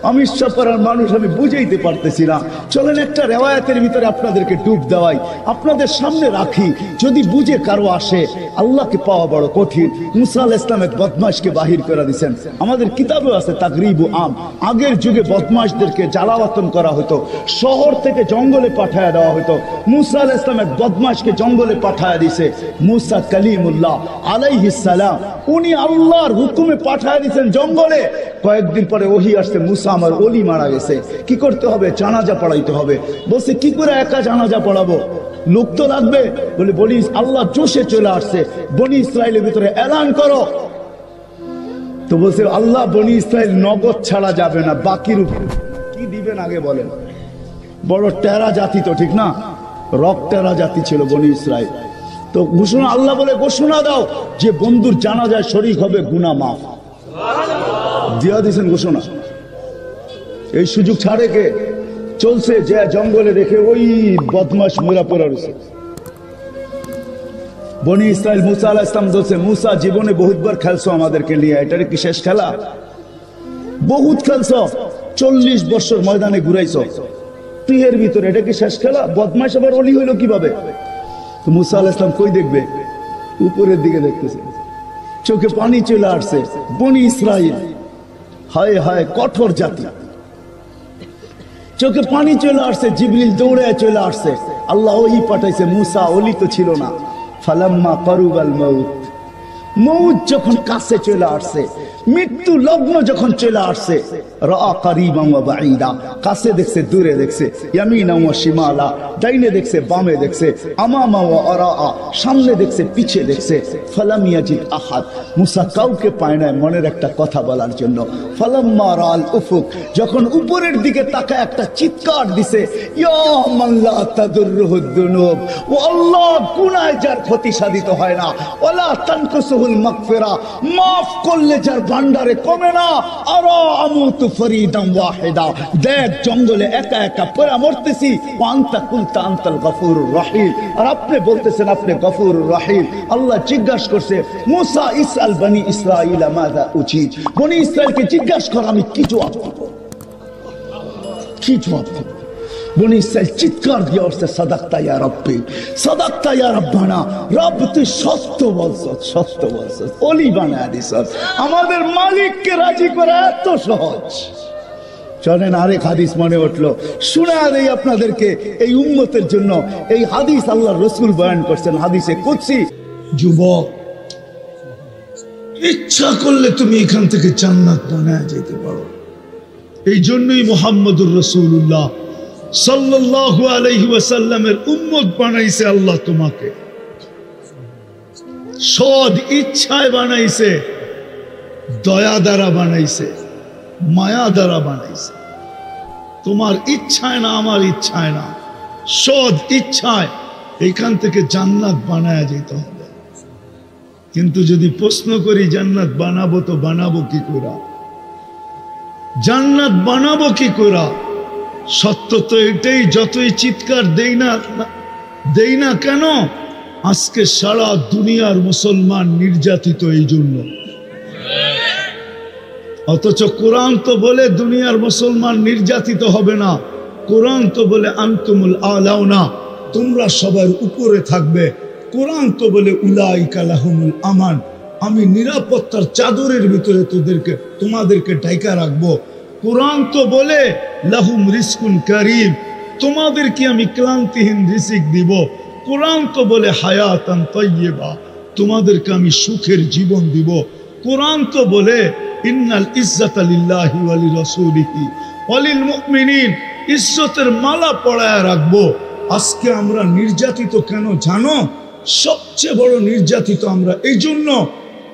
আমি সপাড়ার মানুষ, আমি বুঝাইতে পারতেছি না। চলেন একটা রেওয়ায়াতের ভিতরে আপনাদেরকে ডুব দেওয়াই, আপনাদের সামনে রাখি, যদি বুঝে কারো আসে। আল্লাহকে পাওয়া বড় কঠিন। মুসা আলাইহিস সালাম এক বদমাশকে বাহির করে দিয়েছেন। আমাদের কিতাবেও আছে তাকরিবু আম, আগের যুগে বদমাশদেরকে জ্বালাওয়াতন করা হতো, শহর থেকে জঙ্গলে পাঠায় দেওয়া হতো। মুসা আলাইহিস সালাম এক বদমাশকে জঙ্গলে পাঠায় দিয়েছে। মুসা কালিমুল্লাহ আলাইহিস সালাম, উনি আল্লাহর হুকুমে পাঠায় দিয়েছেন জঙ্গলে। কয়েকদিন পরে ওহী আসছে, মুসা আমার ওলি মারা গেছে, কি করতে হবে? জানাজা পড়াইতে হবে। বলছে কি করে একা জানাজা পড়াবো, লোক তো লাগবে। বলে বনি আল্লাহ জোশে চলে আসছে, বনি ইসরায়েলের ভিতরে এলান করো। তো বলছে আল্লাহ বনি ইসরায়েল নগদ ছাড়া যাবে না, বাকির উপর কি দিবেন আগে বলেন। বড় টেরা জাতি তো, ঠিক না? রক টেরা জাতি ছিল বনি ইসরায়েল। তো ঘোষণা, আল্লাহ বলে ঘোষণা দাও যে বন্ধুর জানাজায় শরীক হবে গুনাহ মাফ। দিয়া দিয়েছেন ঘোষণা। এই সুযোগ ছাড়ে কে? চলছে যে জঙ্গলে রেখে ওই বদমাশ মোরা পড়া রয়েছে। বনি ইসরায়েল মুসা আলাইহিস সালাম বলছে, মুসা জীবনে বহুতবার খেলছো আমাদেরকে নিয়ে, এটার কি শেষ খেলা? বহুত খেলছো, 40 বছর ময়দানে ঘুরাইছো, তুই এর ভিতরে এটা কি শেষ খেলা? বদমাশ আবার ওলি হইলো কিভাবে? তো মুসা আলাইহিস সালাম কই দেখবে? উপরের দিকে দেখতেছে, চোখে পানি চলে আসছে। বনি ইসরায়েল হায় হায় কঠোর জাতি, চোখে পানি চলে আসছে। জিবরিল দৌড়ে চলে আসছে, আল্লাহ ওহী পাঠাইছে। মুসা ওলি তো ছিল না। ফালাম্মা কারুবাল মাউত, মৌত যখন কাছে চলে আসছে, মৃত্যু লগ্ন যখন চলে আসছে, রাআ কারীবান ওয়া বাঈদা, কাছে দেখছে দূরে দেখছে, ইয়ামিনা ওয়া শিমালা, ডাইনে দেখছে বামে দেখছে, আমামা ওয়া আরাআ, সামনে দেখছে পিছে দেখছে। ফালাম ইয়াজিদ আহাদ, মুসা কাউকে পায় না মনের একটা কথা বলার জন্য। ফালাম্মা রাআল উফুক, যখন উপরের দিকে তাকায় একটা চিৎকার দিছে, ইয়া মান লা তাদুররুহু যুনুব, ও আল্লাহ গুনাহ যার ক্ষতি সাধিত হয় না, ওয়ালা তানকুসুহুল মাগফিরা, মাফ করলে যার ভান্ডারে কমে না। আরা আমুতু ফরিদান ওয়াহিদা, দেখ জঙ্গলে একা একা পড়ে মরতেছি। ওয়ান্তা কুলতা আনতাল গফুরুর রহিম, আর আপনি বলতেছেন আপনি গফুরুর রহিম। আল্লাহ জিজ্ঞাসা করছে, মুসা ইসআল বনি ইসরাঈল মাযা উজিব, বনি ইসরাইলকে জিজ্ঞাসা কর আমি কি জবাব দেব, কি জবাব দেব? বনি ইসরাইল চিৎকার দিয়ে উঠছে, সাদাক্তা ইয়া রব্বি, সাদাক্তা ইয়া রব্বানা, রব তুই সত্য বলছস, সত্য বলছস, ওলি বানায় দিছস। আমাদের মালিককে রাজি করা এত সহজ। চলেন আরেক হাদিস মনে উঠলো, শোনা দেই আপনাদেরকে এই উম্মতের জন্য। এই হাদিস আল্লাহর রাসূল বয়ান করছেন, হাদিসে কুদসি। যুবক, ইচ্ছা করলে তুমি এখান থেকে জান্নাত বানায় যেতে পারো। এই জন্যই মুহাম্মদুর রাসূলুল্লাহ সাল্লাল্লাহু আলাইহি ওয়াসাল্লামের উম্মত বানাইছে আল্লাহ তোমাকে। সদ ইচ্ছায় বানাইছে, দয়া দ্বারা বানাইছে, মায়া দ্বারা বানাইছে। তোমার ইচ্ছায় না, আমার ইচ্ছায় না, সদ ইচ্ছায় এখান থেকে জান্নাত বানায় যেতে হবে। কিন্তু যদি প্রশ্ন করি জান্নাত বানাবো, তো বানাবো কি করে? জান্নাত বানাবো কি করে? সত্য তো এটাই, যতই চিৎকার দেই না কেন, আজকে সারা দুনিয়ার মুসলমান নির্যাতিত এই জন্য। অথচ কোরআন তো বলে দুনিয়ার মুসলমান নির্যাতিত হবে না। কোরআন তো বলে আনতুমুল আলাউনা, তোমরা সবার উপরে থাকবে। কোরআন তো বলে উলাইকা লাহুমুল আমান, আমি নিরাপত্তার চাদরের ভিতরে তোমাদেরকে ঢাকা রাখবো। কোরআন তো বলে লাহুম রিজকুন কারীম, তোমাদেরকে আমি ক্লান্তিহীন রিজিক দিব। কোরআন তো বলে হায়াতান তাইয়্যিবা, তোমাদেরকে আমি সুখের জীবন দিব। কোরআন তো বলে ইন্নাল ইজ্জাতা লিল্লাহি ওয়া লিরাসূলিহি ওয়া লিল মুমিনিন, ইজ্জতের মালা পরায়া রাখবো। আজকে আমরা নির্যাতিত কেন জানো? সবচেয়ে বড় নির্যাতিত আমরা এই জন্য,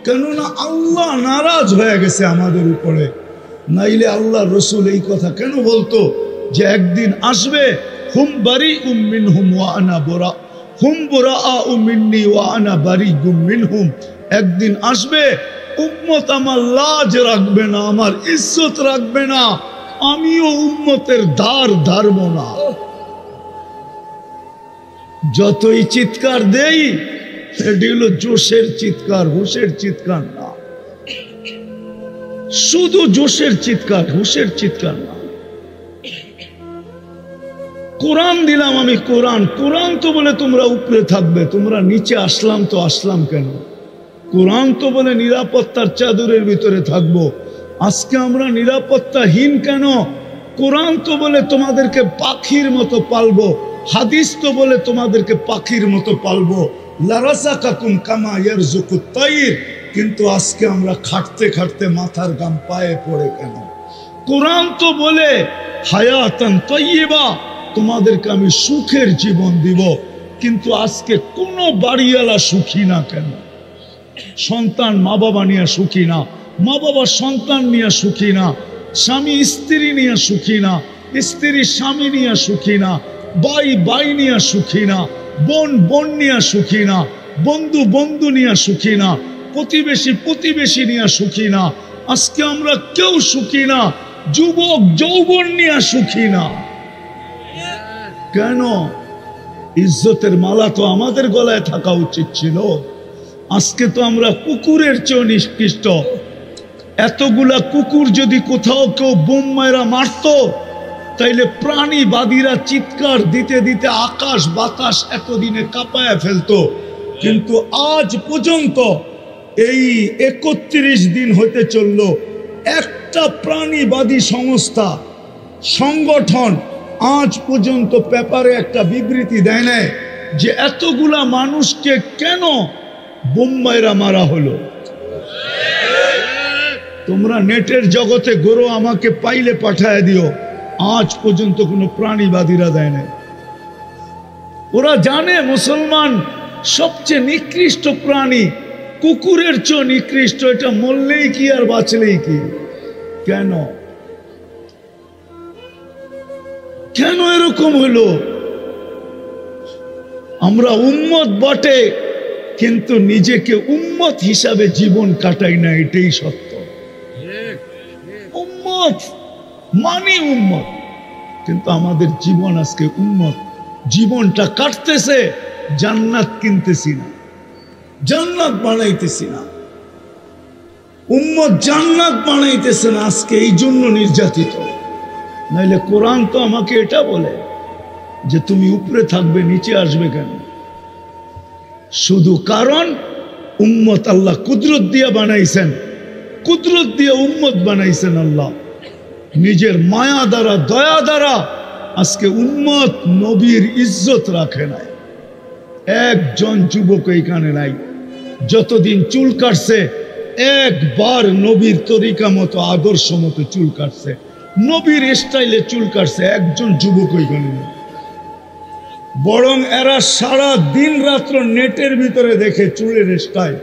কেননা আল্লাহ নারাজ হয়ে গেছে আমাদের উপরে। নাইলে আল্লাহ রসুল এই কথা কেন বলতো যে একদিন আসবে, হুম বারিউম মিনহুম ওয়া আনা বুরা, হুম বুরাআউ মিন্নি ওয়া আনা বারিউম মিনহুম। একদিন আসবে উম্মত আমার লাজ রাখবে না, আমার ইজ্জত রাখবে না, আমিও উম্মতের ধার ধারবো না। যতই চিৎকার দেই এটি হলো জোশের চিৎকার, হুশের চিৎকার না। শুধু জোশের চিৎকার, হুশের চিৎকার না। কোরআন দিলাম আমি, কোরআন। কোরআন তো বলে তোমরা উপরে থাকবে, তোমরা নিচে আসলাম তো আসলাম কেন? কোরআন তো বলে নিরাপত্তার চাদরের ভিতরে থাকবো, আজকে আমরা নিরাপত্তাহীন কেন? কোরআন তো বলে তোমাদেরকে পাখির মতো পালবো, হাদিস তো বলে তোমাদেরকে পাখির মতো পালবো। লারাযাকাকুম কামা ইয়ারযুকুত তাইর। কিন্তু আজকে আমরা খাটতে খাটতে মাথার গাম পায়ে পড়ে কেন? কোরআন তো বলে হায়াতান তাইয়্যিবা, তোমাদেরকে আমি সুখের জীবন দিব। কিন্তু আজকে কোনো বাড়িওয়ালা সুখী না কেন? সন্তান মা বাবা নিয়ে সুখী না, মা বাবা সন্তান নিয়ে সুখী না, স্বামী স্ত্রী নিয়ে সুখী না, স্ত্রী স্বামী নিয়ে সুখী না, ভাই ভাই নিয়ে সুখী না, বোন বোন নিয়ে সুখী না, বন্ধু বন্ধু নিয়ে সুখী না, প্রতিবেশী প্রতিবেশী নিয়ে সুখী না। আজকে আমরা কেউ সুখী না, যুবক যৌবন নিয়ে সুখী না কেন? ইজ্জতের মালা তো আমাদের গলায় থাকা উচিত ছিল। আজকে তো আমরা কুকুরের চেয়ে নিকৃষ্ট। এতগুলা কুকুর যদি কোথাও কেউ বোম মায়েরা মারত, তাইলে প্রাণীবাদীরা চিৎকার দিতে দিতে আকাশ বাতাস এতদিনে কাঁপায় ফেলতো। কিন্তু আজ পর্যন্ত এই 31 দিন হতে চলল, একটা প্রাণীবাদী সংস্থা সংগঠন আজ পর্যন্ত পেপারে একটা বিবৃতি দেয় না যে এতগুলা মানুষকে কেন বোম্বাইরা মারা হলো। তোমরা নেটের জগতে গরো, আমাকে পাইলে পাঠায় দিও। আজ পর্যন্ত কোনো প্রাণীবাদীরা দেয় না। ওরা জানে মুসলমান সবচেয়ে নিকৃষ্ট প্রাণী, কুকুরের চেয়ে নিকৃষ্ট। এটা মরলেই কি আর বাঁচলেই কি? কেন কেন এরকম হলো? আমরা উম্মত বটে, কিন্তু নিজেকে উম্মত হিসাবে জীবন কাটাই না, এটাই সত্য। উম্মত মানি উম্মত, কিন্তু আমাদের জীবন আজকে উম্মত। জীবনটা কাটতেছে, জান্নাত কিনতেছি না, জান্নাত বানাইতেছি না। উম্মত জান্নাত বানাইতেছে না, আজকে এই জন্য নির্যাতিত। নাইলে কোরআন তো আমাকে এটা বলে যে তুমি উপরে থাকবে, নিচে আসবে কেন? শুধু কারণ উম্মত আল্লাহ কুদরত দিয়ে বানাইছেন, কুদরত দিয়ে উম্মত বানাইছেন আল্লাহ নিজের মায়া দ্বারা, দয়া দ্বারা। আজকে উম্মত নবীর ইজ্জত রাখে নাই। একজন যুবক এইখানে নাই যতদিন চুল কাটছে, একবার নবীর তরিকা মতো আদর্শ মতো চুল কাটছে, নবীর স্টাইলে চুল কাটছে, একজন যুবক ওইখানে নেই। বরং এরা সারা দিন রাত্র নেটের ভিতরে দেখে চুলের স্টাইল,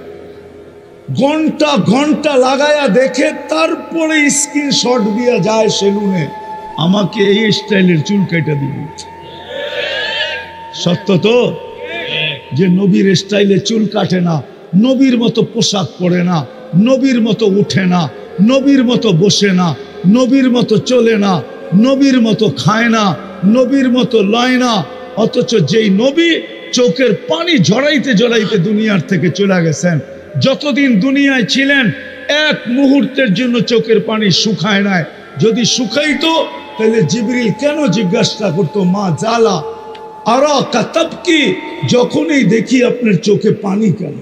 ঘন্টা ঘন্টা লাগায়া দেখে, তারপরে স্ক্রিনশট দিয়া যায় সেলুনে, আমাকে এই স্টাইলের চুল কেটে দিবি। সত্য তো যে নবীর স্টাইলে চুল কাটে না, নবীর মতো পোশাক পরে না, নবীর মতো উঠে না, নবীর মতো বসে না, নবীর মতো চলে না, নবীর মতো খায় না, নবীর মতো লয় না। অথচ যেই নবী চোখের পানি ঝরাইতে ঝরাইতে দুনিয়ার থেকে চলে গেছেন, যতদিন দুনিয়ায় ছিলেন এক মুহূর্তের জন্য চোখের পানি শুকায় নাই। যদি শুকাইতো তাহলে জিবরিল কেন জিজ্ঞাসা করতো, মা জালা আরা কাতাব কি, যখনই দেখি আপনার চোখে পানি কেন?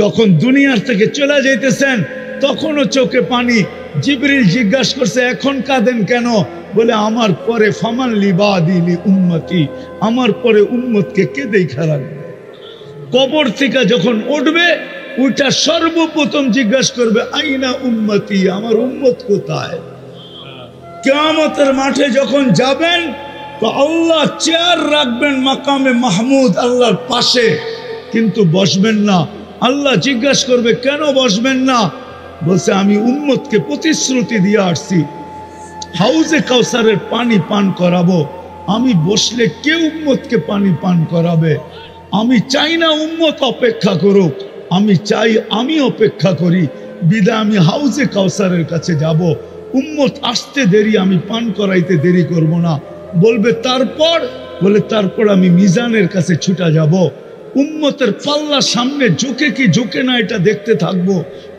যখন দুনিয়ার থেকে চলে যাইতেছেন তখনও চোখে পানি। জিবরিল জিজ্ঞাসা করছে এখন কাঁদেন কেন? বলে আমার পরে ফামান লিবাদিলি উম্মতি, আমার পরে উম্মতকে কে দেখা রাখবে? কবর থেকে যখন উঠবে ওইটা সর্বপ্রথম জিজ্ঞাসা করবে আইনা উম্মতি, আমার উম্মত কোথায়? কিয়ামতের মাঠে যখন যাবেন তো আল্লাহ চেয়ার রাখবেন মাকামে মাহমুদ, আল্লাহর পাশে, কিন্তু বসবেন না। আল্লাহ জিজ্ঞাসা করবে কেন বসবেন না? বলছে আমি উম্মতকে প্রতিশ্রুতি দিয়ে আসছি হাউজে কাউসারের পানি পান করাবো, আমি বসলে কে উম্মতকে পানি পান করাবে? আমি চাই না উম্মত অপেক্ষা করুক, আমি চাই আমি অপেক্ষা করি। বিদায় আমি হাউজে কাউসারের কাছে যাব, উম্মত আসতে দেরি, আমি পান করাইতে দেরি করব না। বলবে তারপর? বলে তারপর আমি মিজানের কাছে ছুটা যাব, উম্মতের পাল্লা সামনে ঝুঁকে কি ঝুঁকে না এটা দেখতে থাকবো।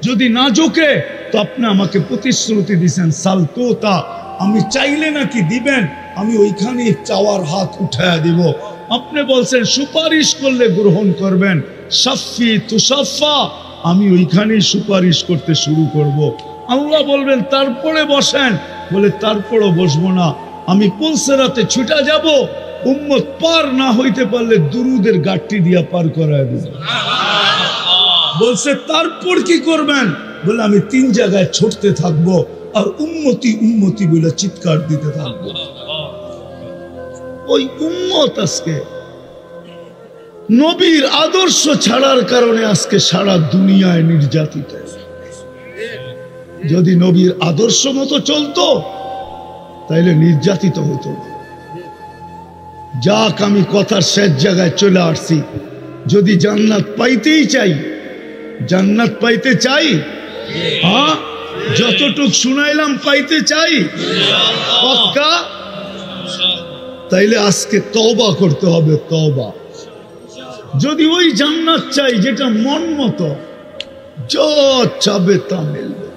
যদি না ঝুঁকে তো আপনি আমাকে প্রতিশ্রুতি দিয়েছেন সালতোতা, আমি চাইলে নাকি দিবেন, আমি ওইখানে চাওয়ার হাত উঠায়া দিব। আপনি বলছেন সুপারিশ করলে গ্রহণ করবেন, সাফি তুসাফা, আমি ওইখানেই সুপারিশ করতে শুরু করব। আল্লাহ বলবেন তারপরে বসেন, বলে তারপরও বসবো না, আমি পুলসেরাতে ছুটা যাব, উম্মত পার না হইতে পারলে দুরুদের গাঠটি দিয়া পার করায় দিব। বলছে তারপর কি করবেন, বলে আমি 3 জায়গায় ছুটতে থাকবো আর উম্মতি উম্মতি বলে চিৎকার দিতে থাকবো। ওই উম্মত আজকে নবীর আদর্শ ছাড়ার কারণে আজকে সারা দুনিয়ায় নির্যাতিত। যদি নবীর আদর্শ মতো চলতো তাইলে নির্যাতিত হতো না। যাক, আমি কথার শেষ জায়গায় চলে আসছি। যদি জান্নাত পাইতেই চাই, জান্নাত পাইতে চাই, হ্যাঁ, যতটুক শুনাইলাম পাইতে চাই পাক্কা, তাইলে আজকে তওবা করতে হবে, তওবা। যদি ওই জান্নাত চাই যেটা মন মতো যা চাবে তা মিলবে।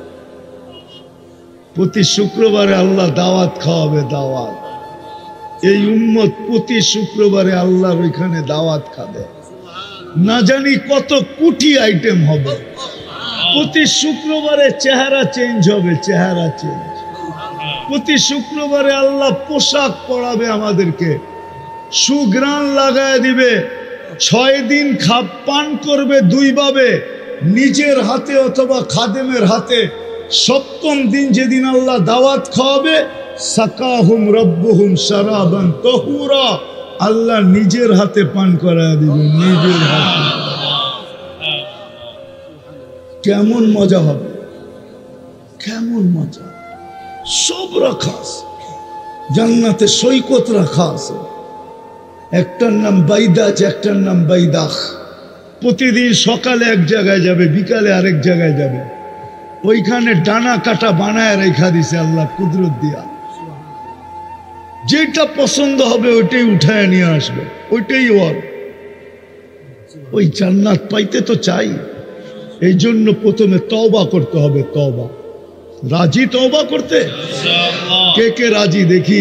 প্রতি শুক্রবারে আল্লাহ দাওয়াত খাওয়াবে, দাওয়াত। এই উম্মত প্রতি শুক্রবারে আল্লাহর ওইখানে দাওয়াত খাবে, না জানি কত কোটি আইটেম হবে। প্রতি শুক্রবারে চেহারা চেঞ্জ হবে, চেহারা চেঞ্জ। প্রতি শুক্রবারে আল্লাহ পোশাক পরাবে আমাদেরকে, সুগ্রাণ লাগায় দিবে। 6 দিন পান করবে 2 ভাবে, নিজের হাতে অথবা খাদেমের হাতে। 7ম দিন যেদিন আল্লাহ দাওয়াত খাওয়াবে, সাকাহুম রব্বুহুম শারাবান তাহুরা, আল্লাহ নিজের হাতে পান করায় দিবে, নিজের হাতে। কেমন মজা হবে, কেমন মজা। সব রাখা আছে জান্নাতে, সৈকত রাখা আছে। একটার নাম বাইদাজ, একটার নাম বাইদাখ। প্রতিদিন সকালে এক জায়গায় যাবে, বিকালে আরেক জায়গায় যাবে। ওইখানে ডানা কাটা বানায় রেখা দিছে আল্লাহ কুদরত দিয়া। যেটা পছন্দ হবে ওইটাই উঠায় নিয়ে আসবে, ওইটাই ওর। ওই জান্নাত পাইতে তো চাই, এই জন্য প্রথমে তওবা করতে হবে, তওবা। রাজি তওবা করতে? কে কে রাজি দেখি?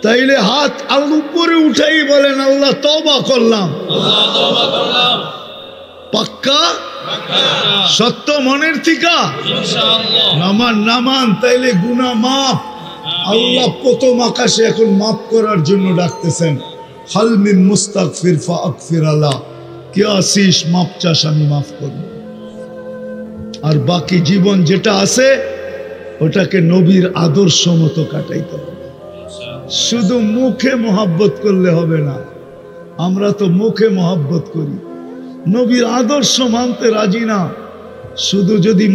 তাইলে হাত উপরে উঠাই বলেন আল্লাহ তওবা করলাম। পাক্কা? সত্য মনের থিকা? নামান নামান, তাইলে গুনাহ মাফ। আল্লাহ প্রথম আকাশে এখন মাফ করার জন্য ডাকতেছেন, হাল মিন মুস্তাগফির ফাগফির আলা, কে আসিস মাফ চাস আমি মাফ করব। আর বাকি জীবন যেটা আছে ওটাকে নবীর আদর্শ মতো কাটাইতে হবে। শুধু মুখে মোহাব্বত করলে হবে না, আমরা তো মুখে মোহাব্বত করি, নবীর আদর্শ মানতে রাজি না। শুধু যদি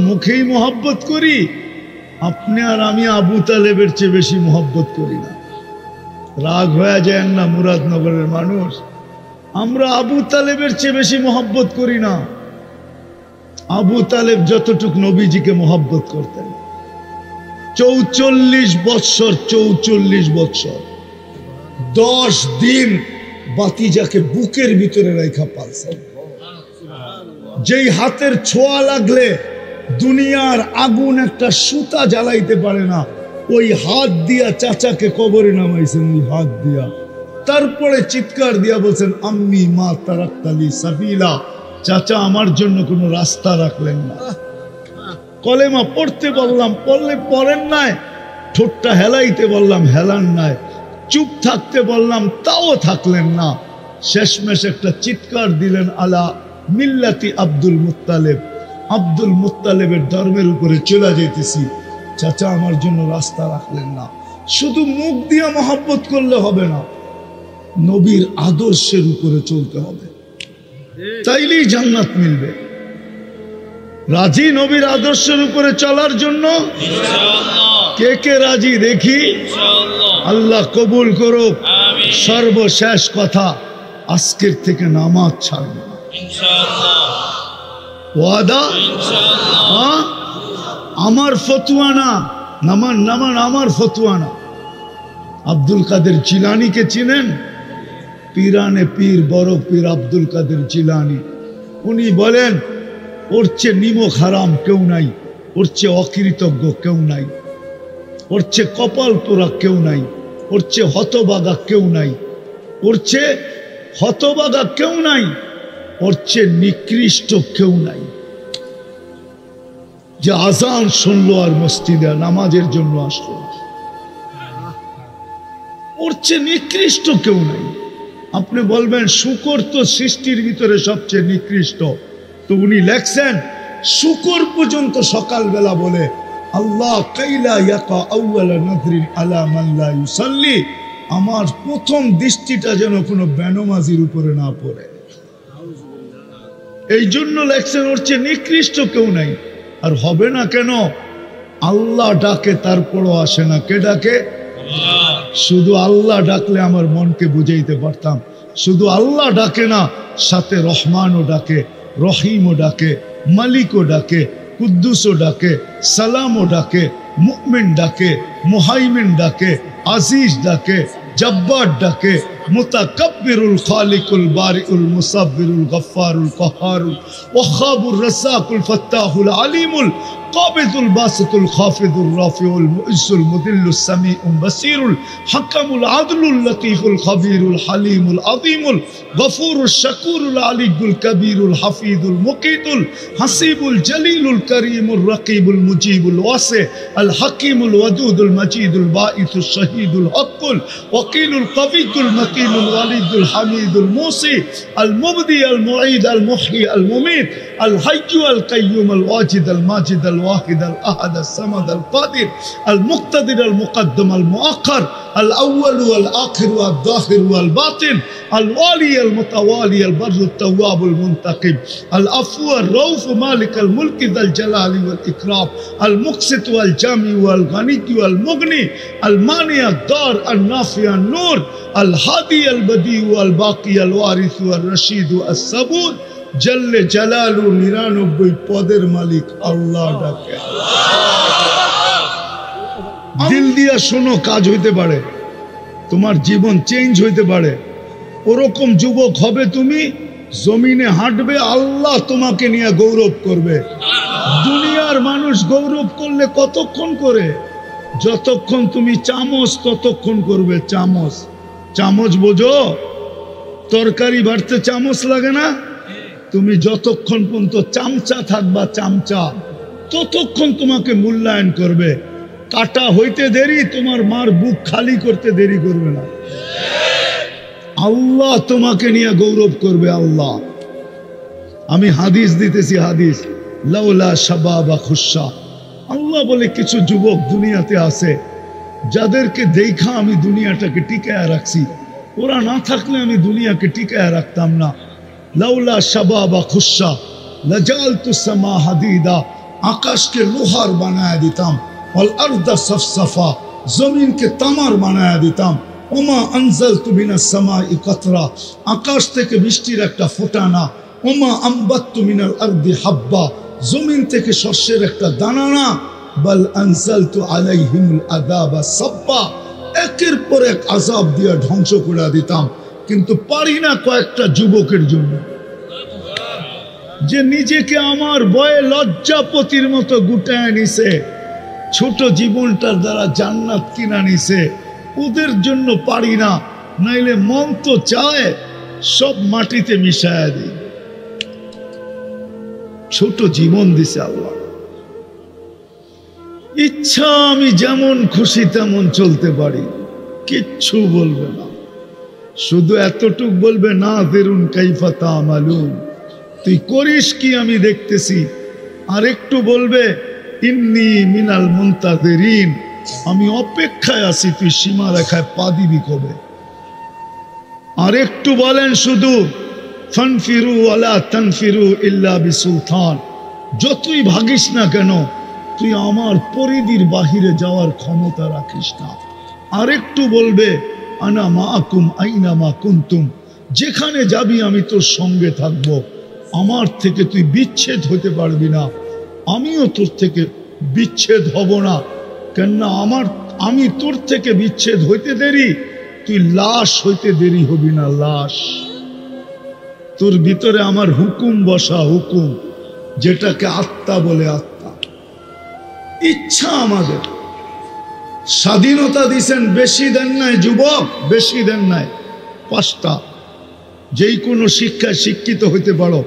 মুখেই মোহাব্বত করি, আপনি আর আমি আবু তালেবের চেয়ে বেশি মোহাব্বত করি না। রাগ হয়ে যায় না মুরাদনগরের মানুষ, আমরা আবু তালেবের চেয়ে বেশি মোহাব্বত করি না। আবু তালেব যতটুক নবীজিকে মোহাব্বত করতেন, 44 বৎসর 44 বৎসর 10 দিন বাতিজাকে বুকের ভিতরে রেখা পালছেন। যেই হাতের ছোঁয়া লাগলে দুনিয়ার আগুন একটা সুতা জ্বালাইতে পারে না, ওই হাত দিয়া চাচাকে কবরে নামাইছেন, ওই হাত দিয়া। তারপরে চিৎকার দিয়া বলছেন আম্মি মা তারাক্তালি সাবিলা, চাচা আমার জন্য কোনো রাস্তা রাখলেন না। কলেমা পড়তে বললাম, পড়লে পড়েন নাই। ঠোঁটটা হেলাইতে বললাম, হেলান নাই। চুপ থাকতে বললাম, তাও থাকলেন না। শেষমেশ একটা চিৎকার দিলেন, আলা মিল্লাতি আব্দুল মুত্তালেব, আব্দুল মুত্তালেবের ধর্মের উপরে চলে যেতেছি। চাচা আমার জন্য রাস্তা রাখলেন না। শুধু মুখ দিয়ে মহব্বত করলে হবে না, নবীর আদর্শের উপরে চলতে হবে, তাইলেই জান্নাত মিলবে। রাজি নবীর আদর্শের উপরে চলার জন্য? কে কে রাজি দেখি? আল্লাহ কবুল করুক। সর্বশেষ কথা, আজকের থেকে নামাজ ছাড়ব না, ওয়াদা। আমার ফতুয়া না, নামান নামান, আমার ফতুয়া না। আব্দুল কাদের জিলানীকে চিনেন? পীরানে পীর বড় পীর আব্দুল কাদের জিলানী। উনি বলেন ওর চেয়ে নিমক হারাম কেউ নাই, ওর চেয়ে অকৃতজ্ঞ কেউ নাই, ওর চেয়ে কপাল পোড়া কেউ নাই, ওর চেয়ে হতবাগা কেউ নাই, ওর চেয়ে হতবাগা কেউ নাই, ওর চেয়ে নিকৃষ্ট কেউ নাই। যে আজান শুনলো আর মসজিদে নামাজের জন্য আসলো, ওর চেয়ে নিকৃষ্ট কেউ নাই। আপনি বলবেন শুকর তো সৃষ্টির ভিতরে সবচেয়ে নিকৃষ্ট, তো উনি লেখছেন শুকর পর্যন্ত সকালবেলা বলে আল্লাহ কাইলা ইয়াকা আউয়ালা নাযরিন আলা মান লা ইউসাল্লি, আমার প্রথম দৃষ্টিটা যেন কোনো বেনমাজির উপরে না পড়ে। এই জন্য লেখছেন ওর চেয়ে নিকৃষ্ট কেউ নাই। আর হবে না কেন? আল্লাহ ডাকে তারপরও আসে না। কে ডাকে? শুধু আল্লাহ ডাকলে আমার মনকে বুঝাইতে পারতাম। শুধু আল্লাহ ডাকে না, সাথে রহমানও ডাকে, রহিমও ডাকে, মালিকও ডাকে, কুদ্দুসও ডাকে, সালামও ডাকে, মুমিন ডাকে, মুহাইমিন ডাকে, আজিজ ডাকে, জব্বার ডাকে, মুতাকাব্বিরুল খালিকুল বারিউল মুসাব্বিরুল গফফারুল কহারুল ওয়াহাবুর রাসাকুল ফাত্তাহুল আলিমুল কাবিদুল বাসিতুল খাফিদুর রাফিউল মুইজ্জুল মুদিল্লুস সামিউল বাসিরুল হাকামুল আদলুল লতীফুল খাবীরুল হালিমুল আযীমুল গফুরুশ শাকুরুল আলিয়ুল কবীরুল হাফিজুল মুকিতুল হাসিবুল জলিলুল করিমুর রকিবুল মুজিবুল ওয়াসি আল হাকিমুল ওয়াদুদুল মজিদুল বাঈসুশ শহীদুল হকুল ওয়াকিলুল কবিয়ুল মতিনুল ওয়ালিদুল হামিদুল মুসি আল মুবদি আল মুঈদ আল মুহয়ি আল মুমীত আল হাইয়্যু আল কাইয়্যুম আল ওয়াজিদ আল মাজিদ আল الواحد الأحد الصمد القادر المقتدر المقدم المؤخر الأول والآخر والظاهر والباطن الوالي المتوالي البر التواب المنتقم العفو الرؤوف مالك الملك ذا الجلال والإكرام المقسط والجامع والغني والمغني المانع الضار النافع النور الهادي البديع والباقي الوارث والرشيد الصبور জল্লে জালালু 99 পদের মালিক আল্লাহ ডাকে। দিল দিয়া শোনো, কাজ হইতে পারে, তোমার জীবন চেঞ্জ হইতে পারে। ওরকম যুবক হবে তুমি, জমিনে হাঁটবে, আল্লাহ তোমাকে নিয়ে গৌরব করবে। দুনিয়ার মানুষ গৌরব করলে কতক্ষণ করে? যতক্ষণ তুমি চামচ ততক্ষণ করবে। চামচ, চামচ বোঝো? তরকারি বাড়তে চামচ লাগে না? তুমি যতক্ষণ পর্যন্ত চামচা থাকবা, চামচা, ততক্ষণ তোমাকে মূল্যায়ন করবে। কাটা হইতে দেরি, তোমার মার বুক খালি করতে দেরি করবে না। আল্লাহ তোমাকে নিয়ে গৌরব করবে। আল্লাহ, আমি হাদিস দিতেছি, হাদিস লাউলা শাবাবা খুশা। আল্লাহ বলে কিছু যুবক দুনিয়াতে আছে যাদেরকে দেখা আমি দুনিয়াটাকে টিকায় রাখছি, ওরা না থাকলে আমি দুনিয়াকে টিকায় রাখতাম না। লাউলা শাবাবা খুশা লাজালতু সামা হাদিদা, আকাশকে লোহার বানায় দিতাম, ওয়াল আরদা সফসফা, জমিনকে তামার বানায় দিতাম। ওমা আনজালতু মিনাস সামাই কাতরা, আকাশ থেকে বৃষ্টির একটা ফোঁটা না। ওমা আম্বাততু মিনাল আরদি হাব্বা, জমিন থেকে শস্যের একটা দানা না। বাল আনজালতু আলাইহিমুল আযাবা সাব্বা, একের পর এক আযাব দিয়ে ধ্বংস করে দিতাম। কিন্তু পারি না কয়েকটা যুবকের জন্য, যে নিজেকে আমার বয়ে লজ্জাপতির মতো গুটায় নিছে, ছোট জীবনটার দ্বারা জান্নাত কিনা নিছে। ওদের জন্য পারি না, নাইলে মন তো চায় সব মাটিতে মিশায় দিই। ছোট জীবন দিছে আল্লাহ, ইচ্ছা আমি যেমন খুশি তেমন চলতে পারি, কিচ্ছু বলবে না। শুধু এতটুক বলবে না দেরুন কাইফা তামালুন, তুই করিস কি আমি দেখতেছি। আর একটু বলবে ইন্নী মিনাল মুনতাযিরিন, আমি অপেক্ষায় আছি, তুই সীমা রেখায় পা দিবি কবে। আর একটু বলেন শুধু ফানফিরু ওয়ালা তানফিরু ইল্লা বিসুলতান, যতই ভাগিস না কেন তুই আমার পরিধির বাহিরে যাওয়ার ক্ষমতা রাখিস না। আর একটু বলবে আনা মাআকুম আইনা মা কুনতুম, যেখানে যাবি আমি তোর সঙ্গে থাকব, আমার থেকে তুই বিচ্ছেদ হতে পারবি না, আমিও তোর থেকে বিচ্ছেদ হব না। কেননা আমি তোর থেকে বিচ্ছেদ হইতে দেরি, তুই লাশ হইতে দেরি হবি না। লাশ, তোর ভিতরে আমার হুকুম বসা, হুকুম যেটাকে আত্মা বলে, আত্মা। ইচ্ছা আমাদের স্বাধীনতা দিছেন, বেশি দেন নাই যুবক, বেশি দেন নাই। 5টা, যেই কোনো শিক্ষায় শিক্ষিত হইতে পারো,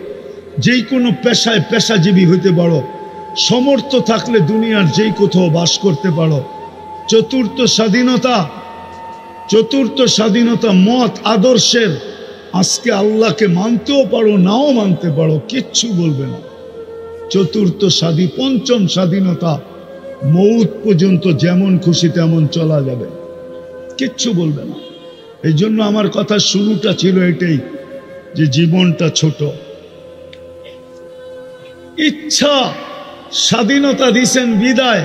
যেই কোনো পেশায় পেশাজীবী হইতে পারো, সমর্থ থাকলে দুনিয়ার যেই কোথাও বাস করতে পারো। 4র্থ স্বাধীনতা, 4র্থ স্বাধীনতা মত আদর্শের। আজকে আল্লাহকে মানতেও পারো, নাও মানতে পারো, কিচ্ছু বলবে না। 4র্থ স্বাধীন। 5ম স্বাধীনতা, মৌত পর্যন্ত যেমন খুশি তেমন চলা যাবে, কিচ্ছু বলবে না। এই জন্য আমার কথা শুরুটা ছিল এটাই, যে জীবনটা ছোট। ইচ্ছা স্বাধীনতা দিছেন বিদায়,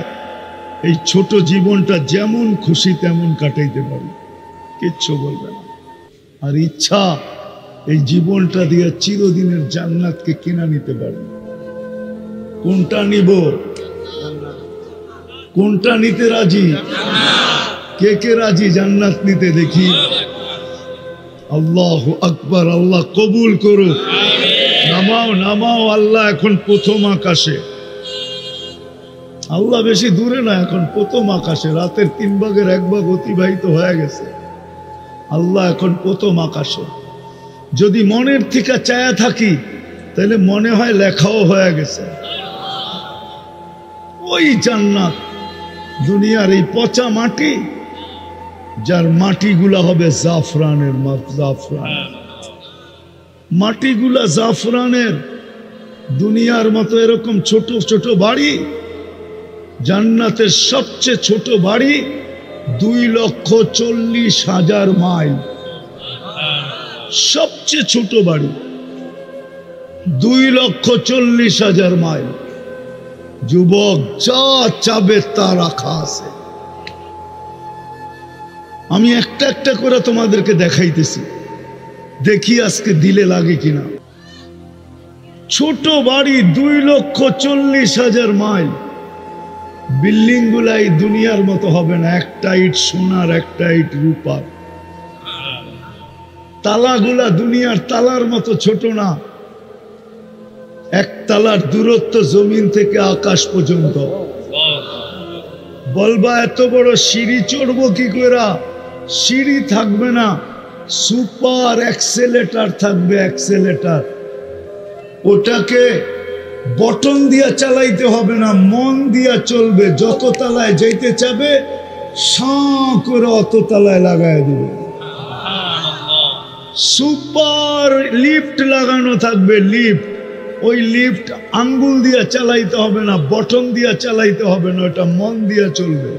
এই ছোট জীবনটা যেমন খুশি তেমন কাটাইতে পারি, কিচ্ছু বলবে না। আর ইচ্ছা এই জীবনটা দিয়ে চিরদিনের জান্নাতকে কিনা নিতে পারবে। কোনটা নিব? কোনটা নিতে রাজি? কে কে রাজি জান্নাত নিতে? দেখি। আল্লাহু আকবার, আল্লাহ কবুল করুক। নামাও নামাও। আল্লাহ এখন প্রথম আকাশে, আল্লাহ বেশি দূরে না, এখন প্রথম আকাশে। রাতের 3 ভাগের 1 ভাগ অতিবাহিত হয়ে গেছে, আল্লাহ এখন প্রথম আকাশে। যদি মনের থেকে চায়া থাকি তাহলে মনে হয় লেখাও হয়ে গেছে। ওই জান্নাত, দুনিয়ার এই পচা মাটি, যার মাটিগুলা হবে জাফরানের, জাফরান মাটিগুলা জাফরানের। দুনিয়ার মতো এরকম ছোট ছোট বাড়ি, জান্নাতের সবচেয়ে ছোট বাড়ি 2,40,000 মাইল। সবচেয়ে ছোট বাড়ি 2,40,000 মাইল। যুবক, যা চাবে তা রাখা আছে। আমি একটা একটা করে তোমাদেরকে দেখাইতেছি, দেখি আজকে দিলে লাগে কিনা। ছোট বাড়ি 2,40,000 মাইল। বিল্ডিং গুলাই দুনিয়ার মতো হবে না, একটা ইট সোনার, একটা ইট রূপার। তালাগুলা দুনিয়ার তালার মতো ছোট না, 1 তালার দূরত্ব জমিন থেকে আকাশ পর্যন্ত। বলবা এত বড় সিঁড়ি চড়বো কি করে? সিঁড়ি থাকবে না, সুপার অ্যাক্সেলেটার থাকবে, অ্যাক্সেলেটার। ওটাকে বটন দিয়া চালাইতে হবে না, মন দিয়া চলবে। যত তালায় যাইতে চাবে সাঁ করে অত তালায় লাগায় দিবে। সুপার লিফট লাগানো থাকবে, লিফট। ওই লিফট আঙ্গুল দিয়া চালাইতে হবে না, বটন দিয়া চালাইতে হবে না, ওটা মন দিয়া চলবে।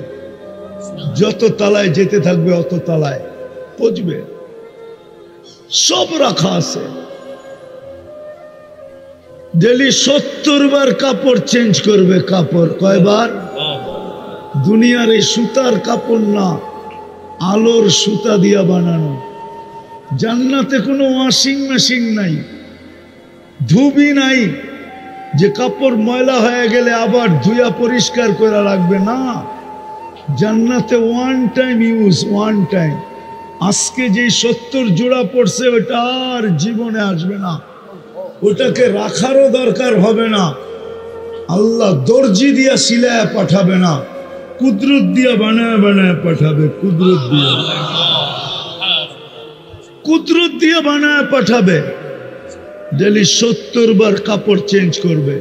যত তালায় যেতে থাকবে অত তালায় পৌঁছবে। সব রাখা আছে। ডেলি 70 বার কাপড় চেঞ্জ করবে। কাপড় কয়বার? দুনিয়ার এই সুতার কাপড় না, আলোর সুতা দিয়া বানানো। জান্নাতে কোনো ওয়াশিং মেশিন নাই, ধুবি নাই, যে কাপড় ময়লা হয়ে গেলে আবার ধুয়া পরিষ্কার করা লাগবে না। জান্নাতে 1 টাইম ইউজ, 1 টাইম। আজকে যে 70 জোড়া পড়ছে ওটা আর জীবনে আসবে না, ওটাকে রাখারও দরকার হবে না। আল্লাহ দর্জি দিয়া সিলায় পাঠাবে না, কুদরত দিয়া বানায় বানায় পাঠাবে। কুদরত দিয়া, কুদরত দিয়া বানায় পাঠাবে। ডেলি 70 বার কাপড় চেঞ্জ করবে।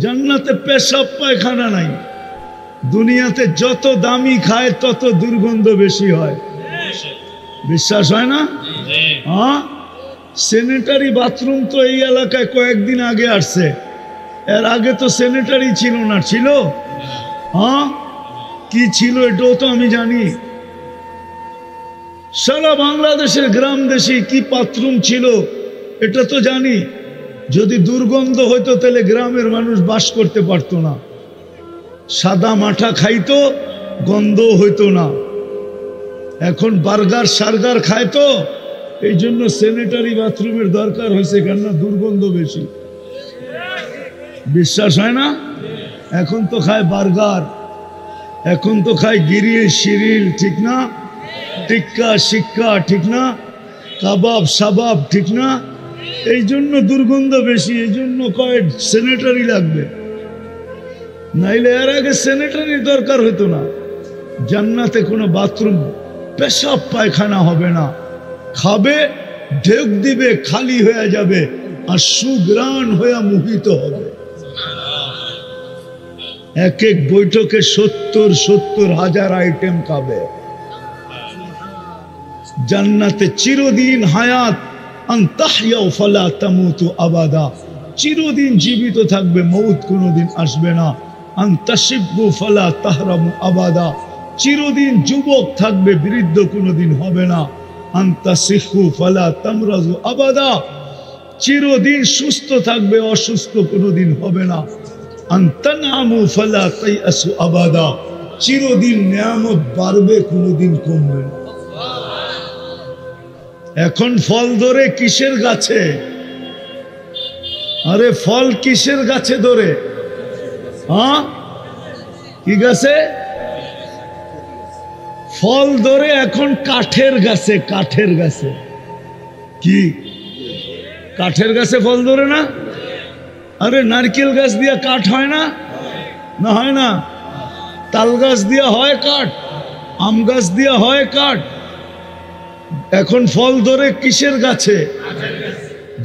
জান্নাতে পেশাব পায়খানা নাই। দুনিয়াতে যত দামি খায় তত দুর্গন্ধ বেশি হয়, বিশ্বাস হয় না? হ্যাঁ, স্যানিটারি বাথরুম তো এই এলাকায় কয়েকদিন আগে আসছে, এর আগে তো স্যানিটারি ছিল না। ছিল? হ্যাঁ, কি ছিল এটাও তো আমি জানি। সারা বাংলাদেশের গ্রাম দেশে কি বাথরুম ছিল এটা তো জানি। যদি দুর্গন্ধ হইতো তাহলে গ্রামের মানুষ বাস করতে পারতো না। সাদা মাঠা খাইতো, গন্ধ হইতো না। এখন বার্গার সার্গার খায় তো, এই জন্য স্যানিটারি বাথরুমের দরকার হয়েছে, কেননা দুর্গন্ধ বেশি। বিশ্বাস হয় না? এখন তো খায় বার্গার, এখন তো খায় গিরিল শিরিল, ঠিক না? টিক্কা শিক্ষা, ঠিক না? কাবাব সাবাব, ঠিক না? এই জন্য দুর্গন্ধ বেশি, এই জন্য কয় স্যানিটারি লাগবে, নাইলে এর আগে স্যানিটারির দরকার হতো না। জান্নাতে কোনো বাথরুম পেশাব পায়খানা হবে না, খাবে ঢেক দিবে খালি হয়ে যাবে আর সুগ্রাণ হয়ে মোহিত হবে। এক এক বৈঠকে 70,000 আইটেম খাবে। জান্নাতে চিরদিন হায়াত, আন তাহইয়াউ ফালা তামুতু আবাদা, চিরদিন জীবিত থাকবে, মউত কোনোদিন আসবে না। আন তাশিব্বু ফালা তাহরামু আবাদা, চিরদিন যুবক থাকবে, বৃদ্ধ কোনোদিন হবে না। আন তাসিহু ফালা তামরাজু আবাদা, চিরদিন সুস্থ থাকবে, অসুস্থ কোনোদিন হবে না। আন তানআমু ফালা তাইআসু আবাদা, চিরদিন নিয়ামত বাড়বে, কোনোদিন কমবে না। এখন ফল ধরে কিসের গাছে? আরে ফল কিসের গাছে ধরে? হ্যাঁ, কি গাছে? ফল ধরে এখন কাঠের গাছে, কাঠের গাছে। কি কাঠের গাছে ফল ধরে না? আরে নারকেল গাছ দিয়া কাঠ হয় না? না হয় না? তাল গাছ দিয়া হয় কাঠ, আম গাছ দিয়া হয় কাঠ। এখন ফল ধরে কিসের গাছে?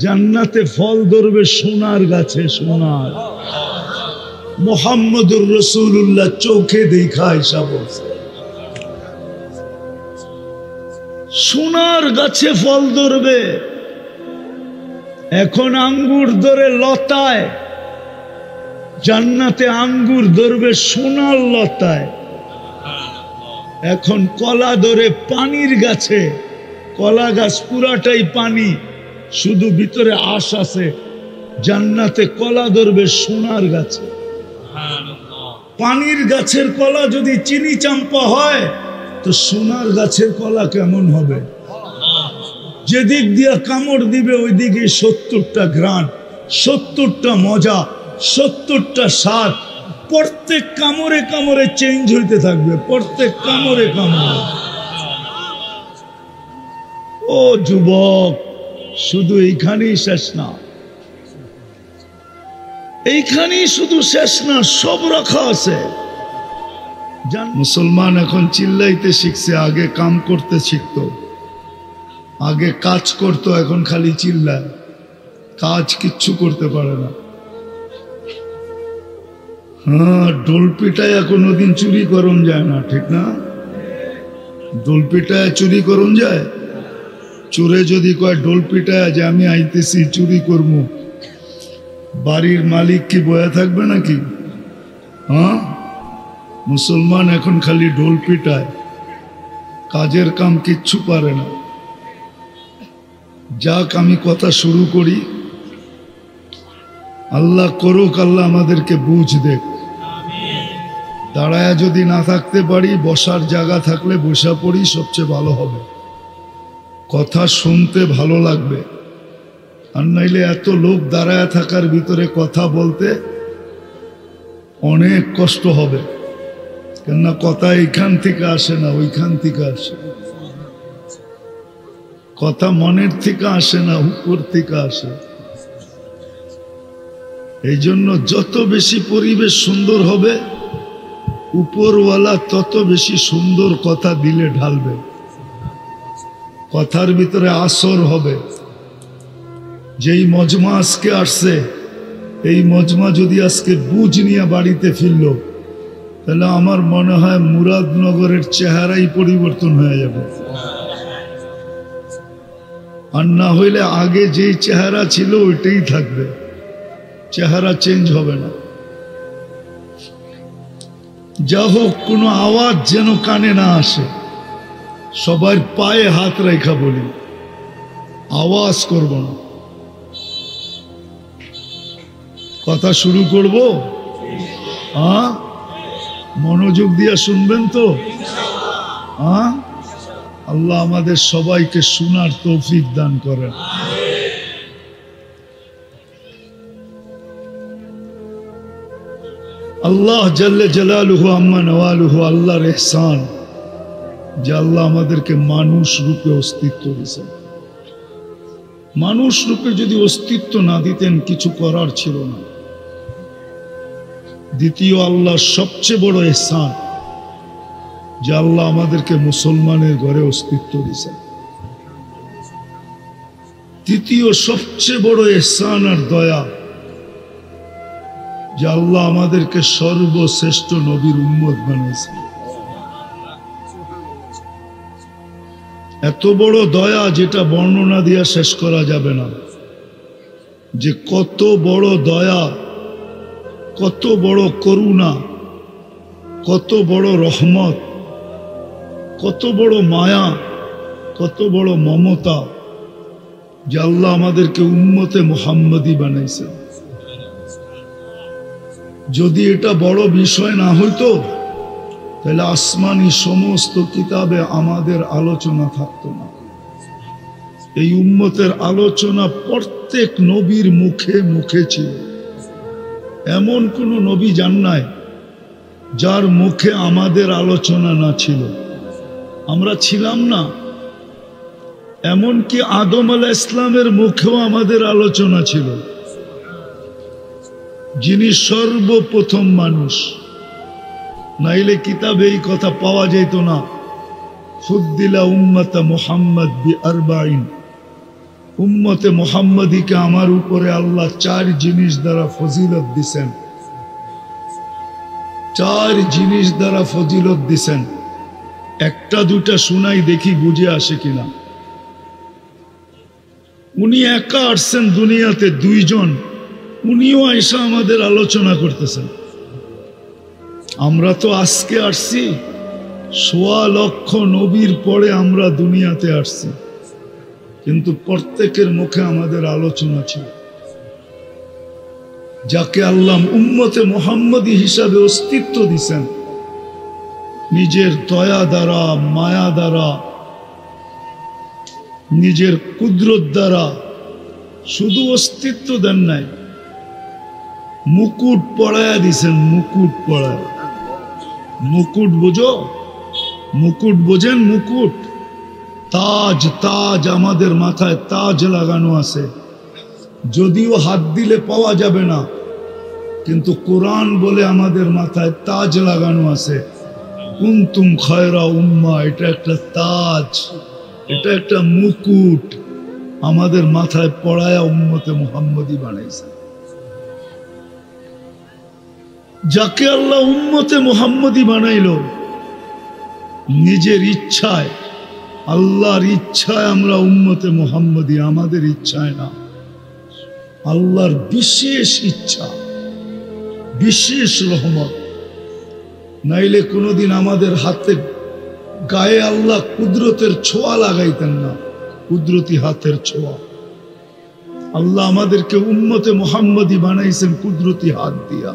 জান্নাতে ফল ধরবে সোনার গাছে, সোনার। মুহাম্মদুর রাসূলুল্লাহ চোখে দেখা আয়েশা বলছে, সোনার গাছে ফল ধরবে। এখন আঙ্গুর ধরে লতায়, জান্নাতে আঙ্গুর ধরবে সোনার লতায়। এখন কলা ধরে পানির গাছে, কলা গাছ পুরাটাই পানি, শুধু ভিতরে আঁশ আছে। জান্নাতে কলা ধরবে সোনার গাছে। পানির গাছের কলা যদি চিনি চাম্পা হয় তো সোনার গাছের কলা কেমন হবে? যেদিক দিয়া কামড় দিবে ওই দিকে 70টা ঘ্রাণ, 70টা মজা, 70টা স্বাদ। প্রত্যেক কামড়ে কামড়ে চেঞ্জ হইতে থাকবে, প্রত্যেক কামড়ে কামড়ে। ও যুবক, শুধু এইখানেই শেষ না, এইখানেই শুধু শেষ না, সব রাখা আছে। মুসলমান এখন চিল্লাইতে শিখছে, আগে কাম করতে শিখতো, আগে কাজ করতো, এখন খালি চিল্লায়, কাজ কিচ্ছু করতে পারে না। হ্যাঁ, ডোল পিটায় কোনোদিন চুরি করন যায় না, ঠিক না? ডোল পিটায় চুরি করন যায়? চোরে যদি কয় ডোল পিটায় যে আমি আইতেছি চুরি করবো, বাড়ির মালিক কি বয়া থাকবে নাকি? হ্যাঁ, মুসলমান এখন খালি ঢোল পিটায়, কাজের কাম কিচ্ছু পারে না। যাক, আমি কথা শুরু করি। আল্লাহ করুক, আল্লাহ আমাদেরকে বুঝ দেখ। দাঁড়ায় যদি না থাকতে পারি, বসার জায়গা থাকলে বসা পড়ি, সবচেয়ে ভালো হবে। কথা শুনতে ভালো লাগবে, আর নাইলে এত লোক দাঁড়ায় থাকার ভিতরে কথা বলতে অনেক কষ্ট হবে। কেননা কথা এইখান থেকে আসে না, ওইখান থেকে আসে। কথা মনের থেকে আসে না, উপর থেকে আসে। এই জন্য যত বেশি পরিবেশ সুন্দর হবে, উপরওয়ালা তত বেশি সুন্দর কথা দিলে ঢালবে। কথার ভিতরে আসর হবে। যেই মজমা আজকে আসছে, এই মজমা যদি আজকে বুঝ নিয়ে বাড়িতে ফিরল, তাহলে আমার মনে হয় মুরাদনগরের চেহারাই পরিবর্তন হয়ে যাবে। আর না হইলে আগে যেই চেহারা ছিল ওইটাই থাকবে, চেহারা চেঞ্জ হবে না। যা হোক, কোনো আওয়াজ যেন কানে না আসে। সবার পায়ে হাত রেখা বলি, আওয়াজ করব না। কথা শুরু করব, হ্যাঁ? মনোযোগ দিয়ে শুনবেন তো? হ্যাঁ, আল্লাহ আমাদের সবাইকে শোনার তৌফিক দান করেন। আল্লাহ জাল্লে জালালুহু আম্মা নওয়ালুহু, আল্লাহর ইহসান যে আল্লাহ আমাদেরকে মানুষ রূপে অস্তিত্ব দিয়েছেন। মানুষ রূপে যদি অস্তিত্ব না দিতেন কিছু করার ছিল না। দ্বিতীয়, আল্লাহ সবচেয়ে বড় ইহসান যে আল্লাহ আমাদেরকে মুসলমানের ঘরে অস্তিত্ব দিয়েছেন। তৃতীয় সবচেয়ে বড় ইহসান আর দয়া যে আল্লাহ আমাদেরকে সর্বশ্রেষ্ঠ নবীর উম্মত বানিয়েছেন। এত বড় দয়া যেটা বর্ণনা দিয়া শেষ করা যাবে না, যে কত বড় দয়া, কত বড় করুণা, কত বড় রহমত, কত বড় মায়া, কত বড় মমতা যে আল্লাহ আমাদেরকে উম্মতে মুহাম্মদী বানাইছেন। যদি এটা বড় বিষয় না হইতো তাহলে আসমানি সমস্ত কিতাবে আমাদের আলোচনা থাকতো না। এই উম্মতের আলোচনা প্রত্যেক নবীর মুখে মুখে ছিল। এমন কোন নবী যান নাই যার মুখে আমাদের আলোচনা না ছিল। আমরা ছিলাম না, এমনকি আদম আলাইহিস সালামের মুখেও আমাদের আলোচনা ছিল, যিনি সর্বপ্রথম মানুষ। নাইলে কিতাবে এই কথা পাওয়া যেত না। ফুদ্দিলা উম্মতা মুহাম্মদ বিআরবাইন, উম্মতে মুহাম্মদীকে আমার উপরে আল্লাহ 4 জিনিস দ্বারা ফজিলত দিছেন। 4 জিনিস দ্বারা ফজিলত দিছেন। একটা দুটা শুনাই, দেখি বুঝে আসে কিনা। উনি একা আসছেন দুনিয়াতে, 2 জন, উনিও আইসা আমাদের আলোচনা করতেছেন। আমরা তো আজকে আসছি, 1.25 লক্ষ নবীর পরে আমরা দুনিয়াতে আসছি, কিন্তু প্রত্যেকের মুখে আমাদের আলোচনা ছিল। যাকে আল্লাহ উম্মতে মুহাম্মদী হিসাবে অস্তিত্ব দিছেন, নিজের দয়া দ্বারা, মায়া দ্বারা, নিজের কুদরত দ্বারা, শুধু অস্তিত্ব দেন নাই, মুকুট পড়ায়া দিছেন। মুকুট পড়ায়, মুকুট বোঝো? মুকুট বোঝেন? মুকুট, তাজ, তাজ আমাদের মাথায় তাজ লাগানো আছে। যদিও হাত দিলে পাওয়া যাবে না, কিন্তু কোরআন বলে আমাদের মাথায় তাজ লাগানো আছে। কুনতুম খায়রা উম্মাহ, এটা একটা তাজ, এটা একটা মুকুট আমাদের মাথায় পড়ায়া উম্মতে মুহাম্মদী বানাইছে। যাকে আল্লাহ উম্মতে মুহাম্মদী বানাইল নিজের ইচ্ছায়, আল্লাহর ইচ্ছায় আমরা উম্মতে মুহাম্মদী, আমাদের ইচ্ছায় না, আল্লাহর বিশেষ ইচ্ছা, বিশেষ রহমত। নাইলে কোনোদিন আমাদের হাতে গায়ে আল্লাহ কুদরতের ছোঁয়া লাগাইতেন না, কুদরতি হাতের ছোঁয়া। আল্লাহ আমাদেরকে উম্মতে মুহাম্মদী বানাইছেন কুদরতি হাত দিয়া।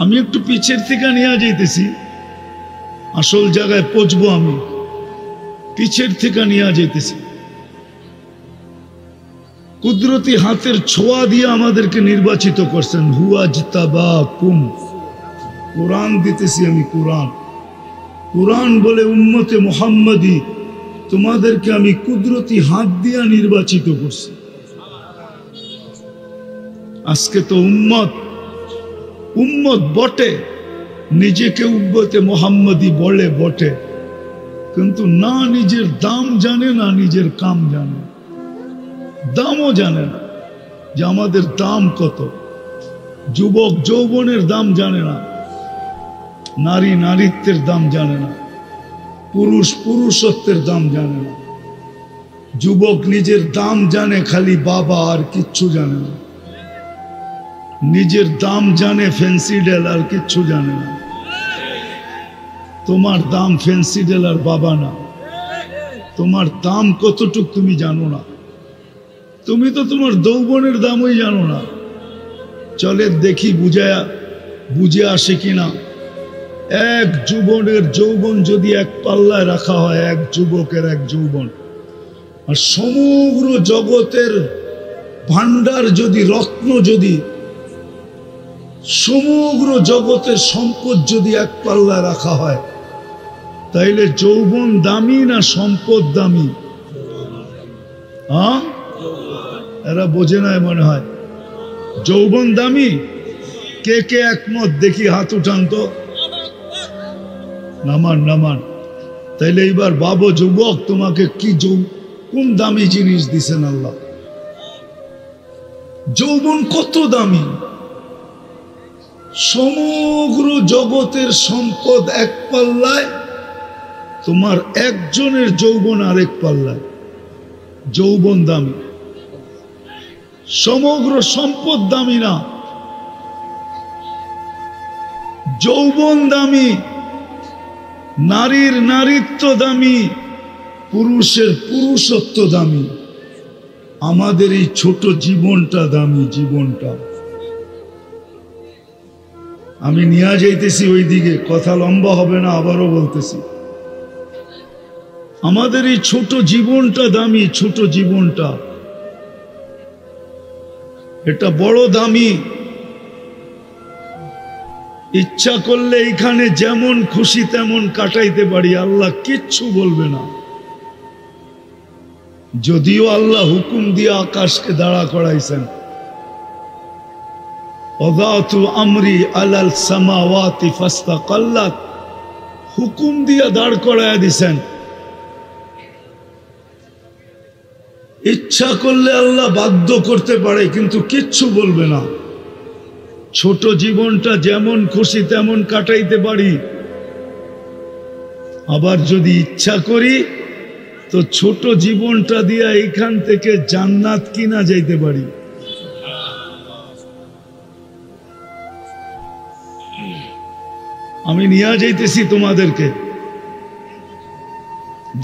আমি একটু পিছের থেকে নিয়ে যাইতেছি, আসল জায়গায় পৌঁছবো। আমি পিছের থেকে নিয়ে যাইতেছি। কুদরতি হাতের ছোঁয়া দিয়ে আমাদেরকে নির্বাচিত করছেন। হুয়াজতাবাকুম, কোরআন দিতেছি আমি, কোরআন। কোরআন বলে উম্মতে মুহাম্মদী তোমাদেরকে আমি কুদরতি হাত দিয়া নির্বাচিত করছি। আজকে তো উম্মত উম্মত বটে, নিজেকে উম্মতে মুহাম্মদী বলে বটে, কিন্তু না নিজের দাম জানে, না নিজের কাম জানে। দামও জানে না যে আমাদের দাম কত। যুবক যৌবনের দাম জানে না, নারী নারীত্বের দাম জানে না, পুরুষ পুরুষত্বের দাম জানে না। যুবক নিজের দাম জানে খালি বাবা, আর কিচ্ছু জানে না। নিজের দাম জানে ফেন্সিডেল, আর কিচ্ছু জানে না। তোমার দাম ফেন্সিডেল আর বাবা না, তোমার দাম কতটুক তুমি জানো না। তুমি তো তোমার যৌবনের দামই জানো না। চলে দেখি বুঝে আসে কিনা। এক যুবনের যৌবন যদি এক পাল্লায় রাখা হয়, এক যুবকের এক যৌবন, আর সমগ্র জগতের ভান্ডার যদি, রত্ন যদি সমগ্র জগতের সম্পদ যদি এক পাল্লায় রাখা হয়, তাইলে যৌবন দামি না সম্পদ দামি? হ্যাঁ, এরা বোঝে না মনে হয়। যৌবন দামি? কে কে একমত দেখি হাত উঠান তো। নামান নামান। তাইলে এইবার বাবু যুবক, তোমাকে কি কোন দামি জিনিস দিছেন আল্লাহ? যৌবন কত দামি। সমগ্র জগতের সম্পদ এক পাল্লায়, তোমার একজনের যৌবন আরেক পাল্লায়। যৌবন দামি, সমগ্র সম্পদ দামি না। যৌবন দামি, নারীর নারীত্ব দামি, পুরুষের পুরুষত্ব দামি। আমাদের এই ছোট জীবনটা দামি। জীবনটা আমি নিয়ে যাইতেছি ওই দিকে, কথা লম্বা হবে না, আবারও বলতেছি, আমাদের এই ছোট জীবনটা দামি। ছোট জীবনটা এটা বড় দামি। ইচ্ছা করলে এখানে যেমন খুশি তেমন কাটাইতে পারি, আল্লাহ কিচ্ছু বলবে না। যদিও আল্লাহ হুকুম দিয়ে আকাশকে দাঁড়া করাইছেন, ওয়াদাতু আমরি আলাল সামাওয়াতি ফাস্তাকাল্লাত, হুকুম দিয়ে দাঁড় করাইয়া দিছেন। ইচ্ছা করলে আল্লাহ বাধ্য করতে পারে, কিন্তু কিচ্ছু বলবে না। ছোট জীবনটা যেমন খুশি তেমন কাটাইতে পারি, আবার যদি ইচ্ছা করি তো ছোট জীবনটা দিয়া এইখান থেকে জান্নাত কিনা যাইতে পারি। আমি নিয়ে যাইতেছি তোমাদেরকে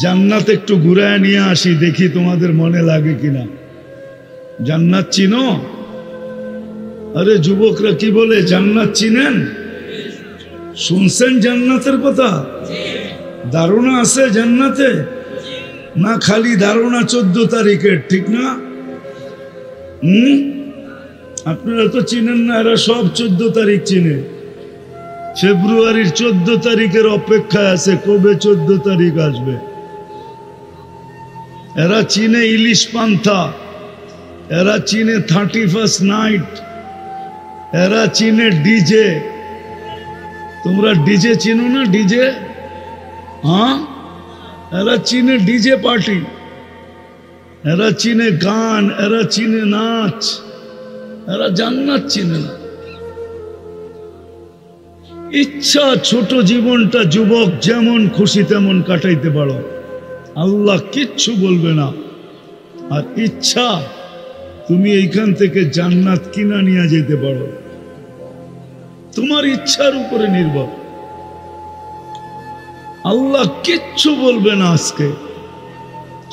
জান্নাত, একটু ঘুরায় নিয়ে আসি, দেখি তোমাদের মনে লাগে কিনা। জান্নাত চিনো? আরে যুবকরা কি বলে, জান্নাত চিনেন? শুনছেন জান্নাতের কথা? ধারণা আছে জান্নাতে? না খালি ধারণা 14 তারিখের, ঠিক না? আপনারা তো চিনেন না, এরা সব 14 তারিখ চিনে। ফেব্রুয়ারির 14 তারিখের অপেক্ষায় আছে, কবে 14 তারিখ আসবে। এরা চিনে ইলিশ পান্থা, এরা চিনে 31st নাইট, এরা চিনে ডিজে। তোমরা ডিজে চিনো না? ডিজে, হ্যাঁ, এরা চিনে ডিজে পার্টি, এরা চিনে গান, এরা চিনে নাচ, এরা জান্নাত চিনে না। ইচ্ছা ছোট জীবনটা যুবক যেমন খুশি তেমন কাটাইতে পারো, আল্লাহ কিচ্ছু বলবে না। আর ইচ্ছা তুমি এইখান থেকে জান্নাত কিনা নিয়ে যেতে পারো, তোমার ইচ্ছার উপরে নির্ভর। আল্লাহ কিচ্ছু বলবে না আজকে,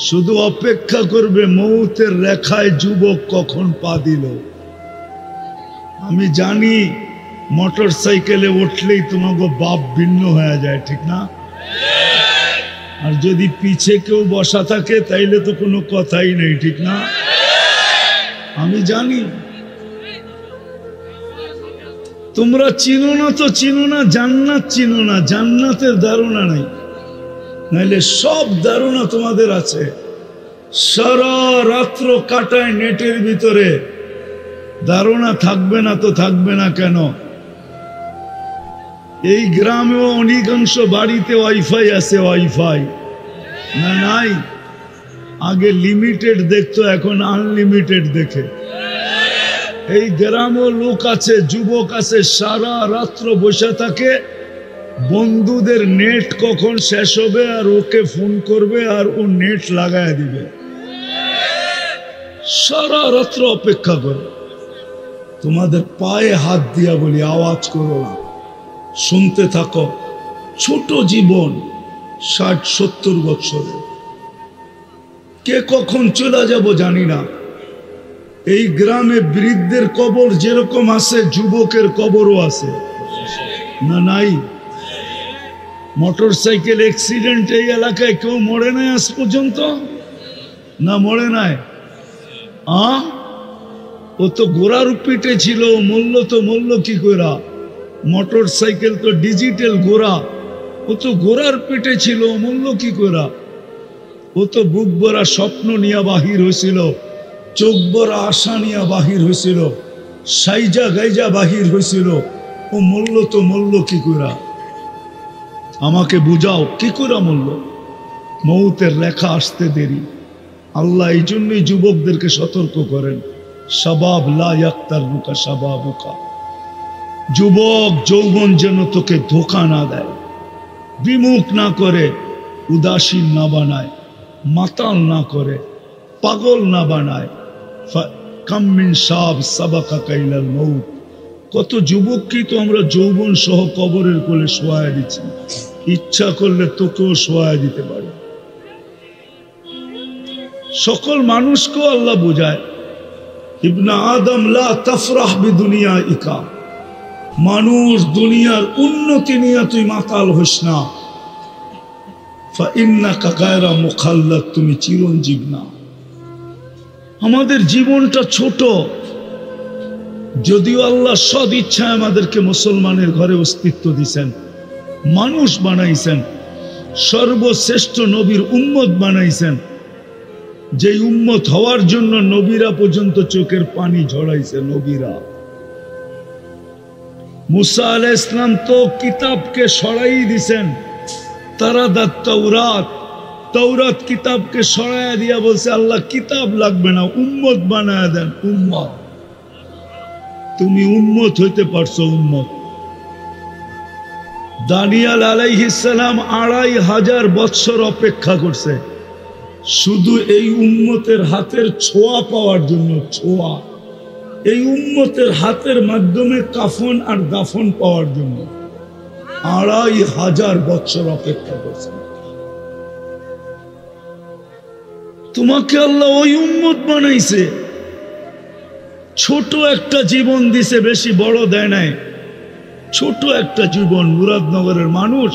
শুধু অপেক্ষা করবে মৌতের রেখায় যুবক কখন পা দিল। আমি জানি মোটর সাইকেলে উঠলেই তোমাকে বাপ ভিন্ন হয়ে যায়, ঠিক না? আর যদি পিছে কেউ বসা থাকে তাইলে তো কোনো কথাই নেই, ঠিক না? আমি জানি তোমরা চিনো না, তো চিনো না, জান্নাত চিনো না, জান্নাতের ধারণা নাই। নাইলে সব ধারণা তোমাদের আছে। সারা রাত্র কাটায় নেটের ভিতরে, ধারণা থাকবে না তো থাকবে না কেন? এই গ্রামেও অধিকাংশ বাড়িতে ওয়াইফাই আছে। ওয়াইফাই না নাই? আগে লিমিটেড দেখতো, এখন আনলিমিটেড দেখে। এই গ্রামেও লোক আছে, যুবক আছে, সারা রাত্র বসে থাকে, বন্ধুদের নেট কখন শেষ হবে আর ওকে ফোন করবে আর ও নেট লাগায় দিবে। সারা রাত্র অপেক্ষা করে। তোমাদের পায়ে হাত দিয়া বলি, আওয়াজ করো না, শুনতে থাকো। ছোট জীবন, 60-70 বছরে কে কখন চলে যাব জানি না। এই গ্রামে বৃদ্ধের কবর যেরকম আছে, যুবকের কবরও আছে না? নাই? মোটর সাইকেল অ্যাক্সিডেন্ট এই এলাকায় কেউ মরে নাই আজ পর্যন্ত? না মরে নাই? ও তো ঘোড়ার পিঠে ছিল, মূল্য কি করা? মোটর সাইকেল তো ডিজিটাল ঘোড়া, ও তো ঘোড়ার পিঠে ছিল, মূল্য কি করা? ও তো বুক ভরা স্বপ্ন নিয়ে বাহির হয়েছিল, চোখ ভরা আশা নিয়ে বাহির হয়েছিল, সাইজা গাইজা বাহির হয়েছিল। ও মূল্য কি করা? আমাকে বুঝাও কি করে মূল্য? মৌতের লেখা আসতে দেরি। আল্লাহ এই জন্যই যুবকদেরকে সতর্ক করেন, শাবাব লা ইয়াক্তারুকা শাবাবুকা। যুবক যৌবন যেন তোকে ধোঁকা না দেয়, বিমুখ না করে, উদাসীন না বানায়, মাতাল না করে, পাগল না বানায়। কাম মিন শাব সাবাকা কাইলাল মউত। কত যুবককেই তো আমরা যৌবন সহ কবরের কোলে শোয়া দিচ্ছি, ইচ্ছা করলে তোকেও শোয়া দিতে পারে। সকল মানুষকেও আল্লাহ বোঝায়, ইবনা আদম লা তাফরাহ বিদুনিয়া ইকা। মানুষ দুনিয়ার উন্নতি নিয়ে তুই মাতাল হইস না। ফাইন্নাকা গায়রা মুখাল্লাদ, তুমি চিরঞ্জীব না। আমাদের জীবনটা ছোট, যদিও আল্লাহ সদ ইচ্ছায় আমাদেরকে মুসলমানের ঘরে অস্তিত্ব দিয়েছেন, মানুষ বানাইছেন, সর্বশ্রেষ্ঠ নবীর উম্মত বানাইছেন, যে উম্মত হওয়ার জন্য নবীরা পর্যন্ত চোখের পানি ঝরাইছে। নবীরা, মুসা আলাইহিস ইসলাম তো কিতাবকে সরাই দিছেন, তারা তৌরাত কিতাবকে সরাইয়া দিয়া বলছে আল্লাহ কিতাব লাগবে না, উম্মত বানায় দেন। উম্মত, তুমি উম্মত হইতে পারছো? উম্মত। দানিয়াল আলাইহিস সালাম 2500 বৎসর অপেক্ষা করছে শুধু এই উম্মতের হাতের ছোঁয়া পাওয়ার জন্য। ছোঁয়া, এই উম্মতের হাতের মাধ্যমে কাফন আর দাফন পাওয়ার জন্য 2500 বৎসর অপেক্ষা করছে। তোমাকে আল্লাহ ওই উম্মত বানাইছে, ছোট একটা জীবন দিছে, বেশি বড় দেয় নাই। ছোট একটা জীবন। মুরাদনগরের মানুষ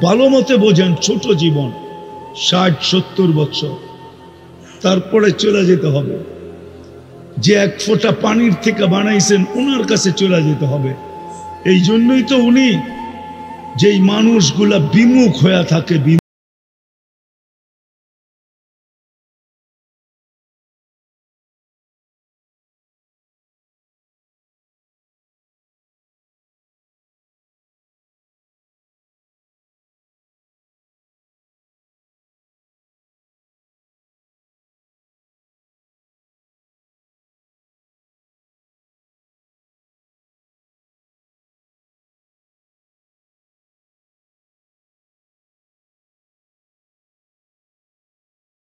ভালো মতে বোঝেন, ছোট জীবন, 60-70 বছর, তারপরে চলে যেতে হবে। যে এক ফোঁটা পানির থেকে বানাইছেন ওনার কাছে চলে যেতে হবে। এই জন্যই তো উনি যেই মানুষগুলা বিমুখ হয়ে থাকে,